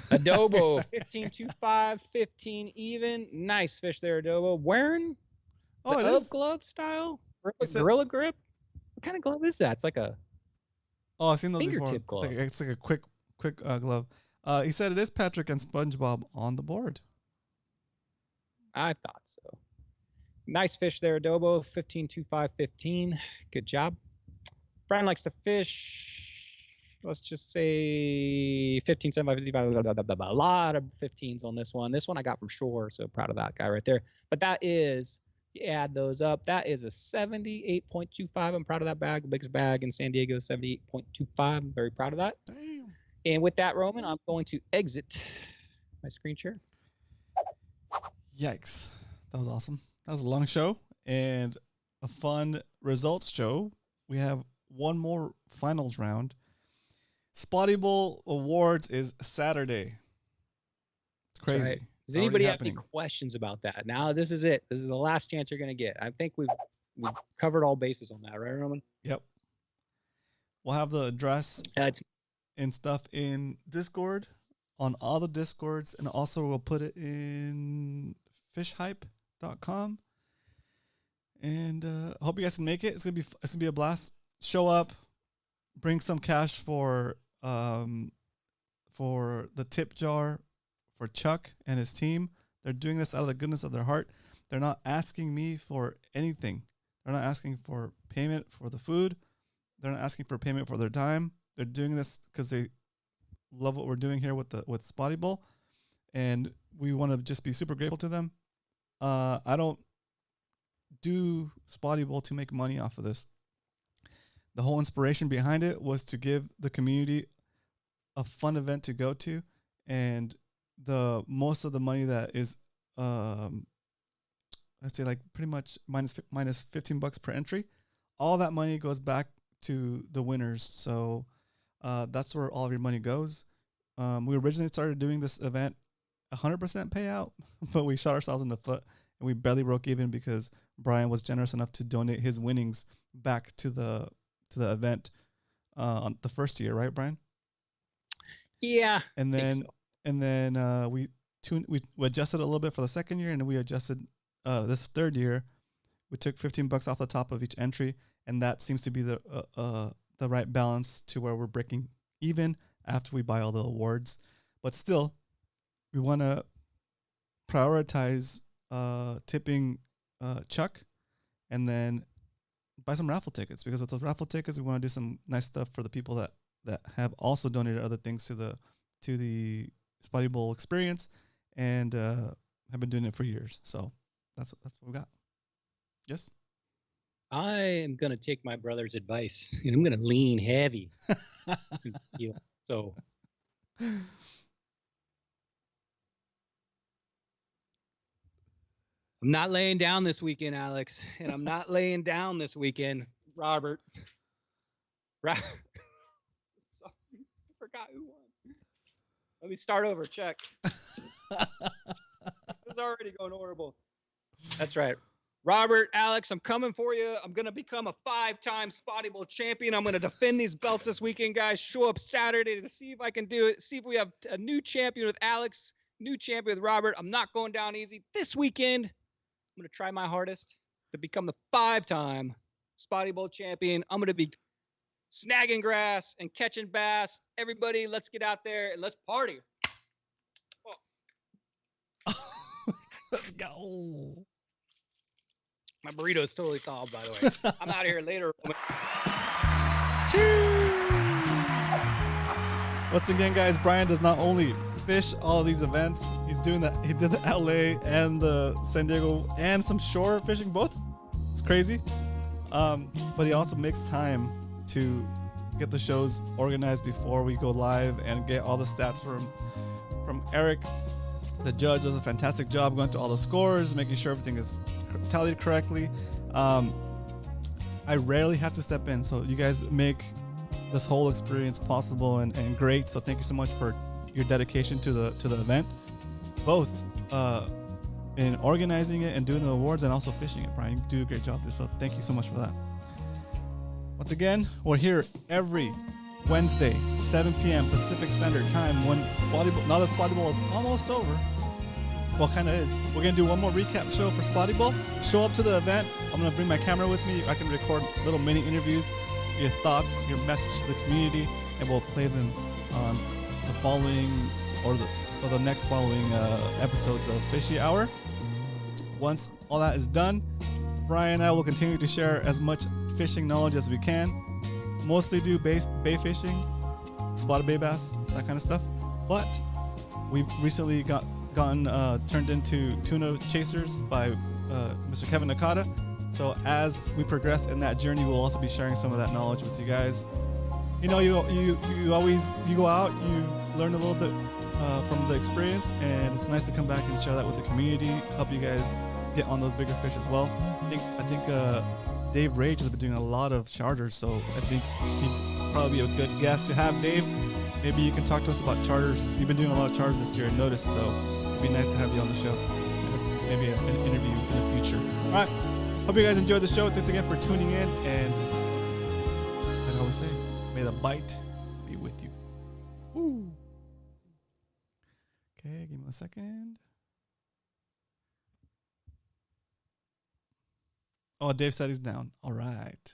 Adobo, 15.25, 15 even. Nice fish there, Adobo. Wearing the glove style? Gorilla grip? What kind of glove is that? It's like a I've seen those fingertip before. glove. It's like a quick glove. He said it is Patrick and SpongeBob on the board. I thought so. Nice fish there, Adobo. 15.25, 15. Good job. Brian likes to fish. Let's just say 15.75, 55. A lot of 15s on this one. This one I got from shore, so proud of that guy right there. But that is, you add those up, that is a 78.25. I'm proud of that bag. The biggest bag in San Diego, 78.25. I'm very proud of that. Damn. And with that, Roman, I'm going to exit my screen share. Yikes. That was awesome. That was a long show and a fun results show. We have one more finals round. Spotty Bowl Awards is Saturday. It's crazy. Right. Does anybody have any questions about that? Now, this is it. This is the last chance you're going to get. I think we've covered all bases on that, right, Roman? Yep. We'll have the address and stuff in Discord, on all the Discords, and also we'll put it in fishhype.com. And I hope you guys can make it. It's gonna be a blast. Show up, bring some cash for the tip jar for Chuck and his team. They're doing this out of the goodness of their heart. They're not asking me for anything. They're not asking for payment for the food. They're not asking for payment for their time. They're doing this because they love what we're doing here with Spotty Bowl, and we want to just be super grateful to them. I don't do Spotty Bowl to make money off of this. The whole inspiration behind it was to give the community a fun event to go to, and the most of the money that is, I'd say like pretty much minus $15 per entry. All that money goes back to the winners. So that's where all of your money goes. We originally started doing this event 100% payout, but we shot ourselves in the foot and we barely broke even because Brian was generous enough to donate his winnings back to the event on the first year, right, Brian? Yeah. And then we adjusted a little bit for the second year, and then we adjusted this third year. We took $15 off the top of each entry, and that seems to be the right balance to where we're breaking even after we buy all the awards. But still, we want to prioritize tipping Chuck, and then buy some raffle tickets, because with those raffle tickets, we want to do some nice stuff for the people that have also donated other things to the Spotty Bowl experience, and have been doing it for years. So that's what we got. Yes. I am gonna take my brother's advice, and I'm gonna lean heavy. So I'm not laying down this weekend, Alex, and I'm not laying down this weekend, Robert. Sorry, I forgot who won. Let me start over. Check. It's already going horrible. That's right. Robert, Alex, I'm coming for you. I'm going to become a 5-time Spotty Bowl champion. I'm going to defend these belts this weekend, guys. Show up Saturday to see if I can do it. See if we have a new champion with Alex, new champion with Robert. I'm not going down easy. This weekend, I'm going to try my hardest to become the 5-time Spotty Bowl champion. I'm going to be snagging grass and catching bass. Everybody, let's get out there and let's party. Oh. Let's go. My burrito is totally thawed, by the way. I'm out of here later. Once again, guys, Brian does not only fish all of these events, he's doing that. He did the LA and the San Diego and some shore fishing, both. It's crazy. But he also makes time to get the shows organized before we go live and get all the stats from Eric. The judge does a fantastic job going through all the scores, making sure everything is tallied correctly. I rarely have to step in, so you guys make this whole experience possible and great. So thank you so much for your dedication to the event, both in organizing it and doing the awards and also fishing it. Brian, you do a great job there, so thank you so much for that. Once again, we're here every Wednesday, 7 p.m. Pacific Standard Time, when Spotty Bowl, now that Spotty Bowl is almost over. Well, kind of is. We're going to do one more recap show for Spotty Bowl. Show up to the event. I'm going to bring my camera with me. I can record little mini interviews, your thoughts, your message to the community, and we'll play them on the following or the next following episodes of Fishy Hour. Once all that is done, Brian and I will continue to share as much fishing knowledge as we can. Mostly do bay fishing, spotted bay bass, that kind of stuff. But we've recently gotten turned into tuna chasers by Mr. Kevin Nakata. So as we progress in that journey, we'll also be sharing some of that knowledge with you guys. You know, you go out, you learn a little bit from the experience, and it's nice to come back and share that with the community, help you guys get on those bigger fish as well. I think Dave Rage has been doing a lot of charters, so I think he'd probably be a good guest to have. Dave, maybe you can talk to us about charters. You've been doing a lot of charters this year, and noticed, so it'd be nice to have you on the show. Maybe an interview in the future. All right. Hope you guys enjoyed the show. Thanks again for tuning in, and like I always say, may the bite be with you. Woo. Okay, give me 1 second. Oh, Dave said he's down. All right.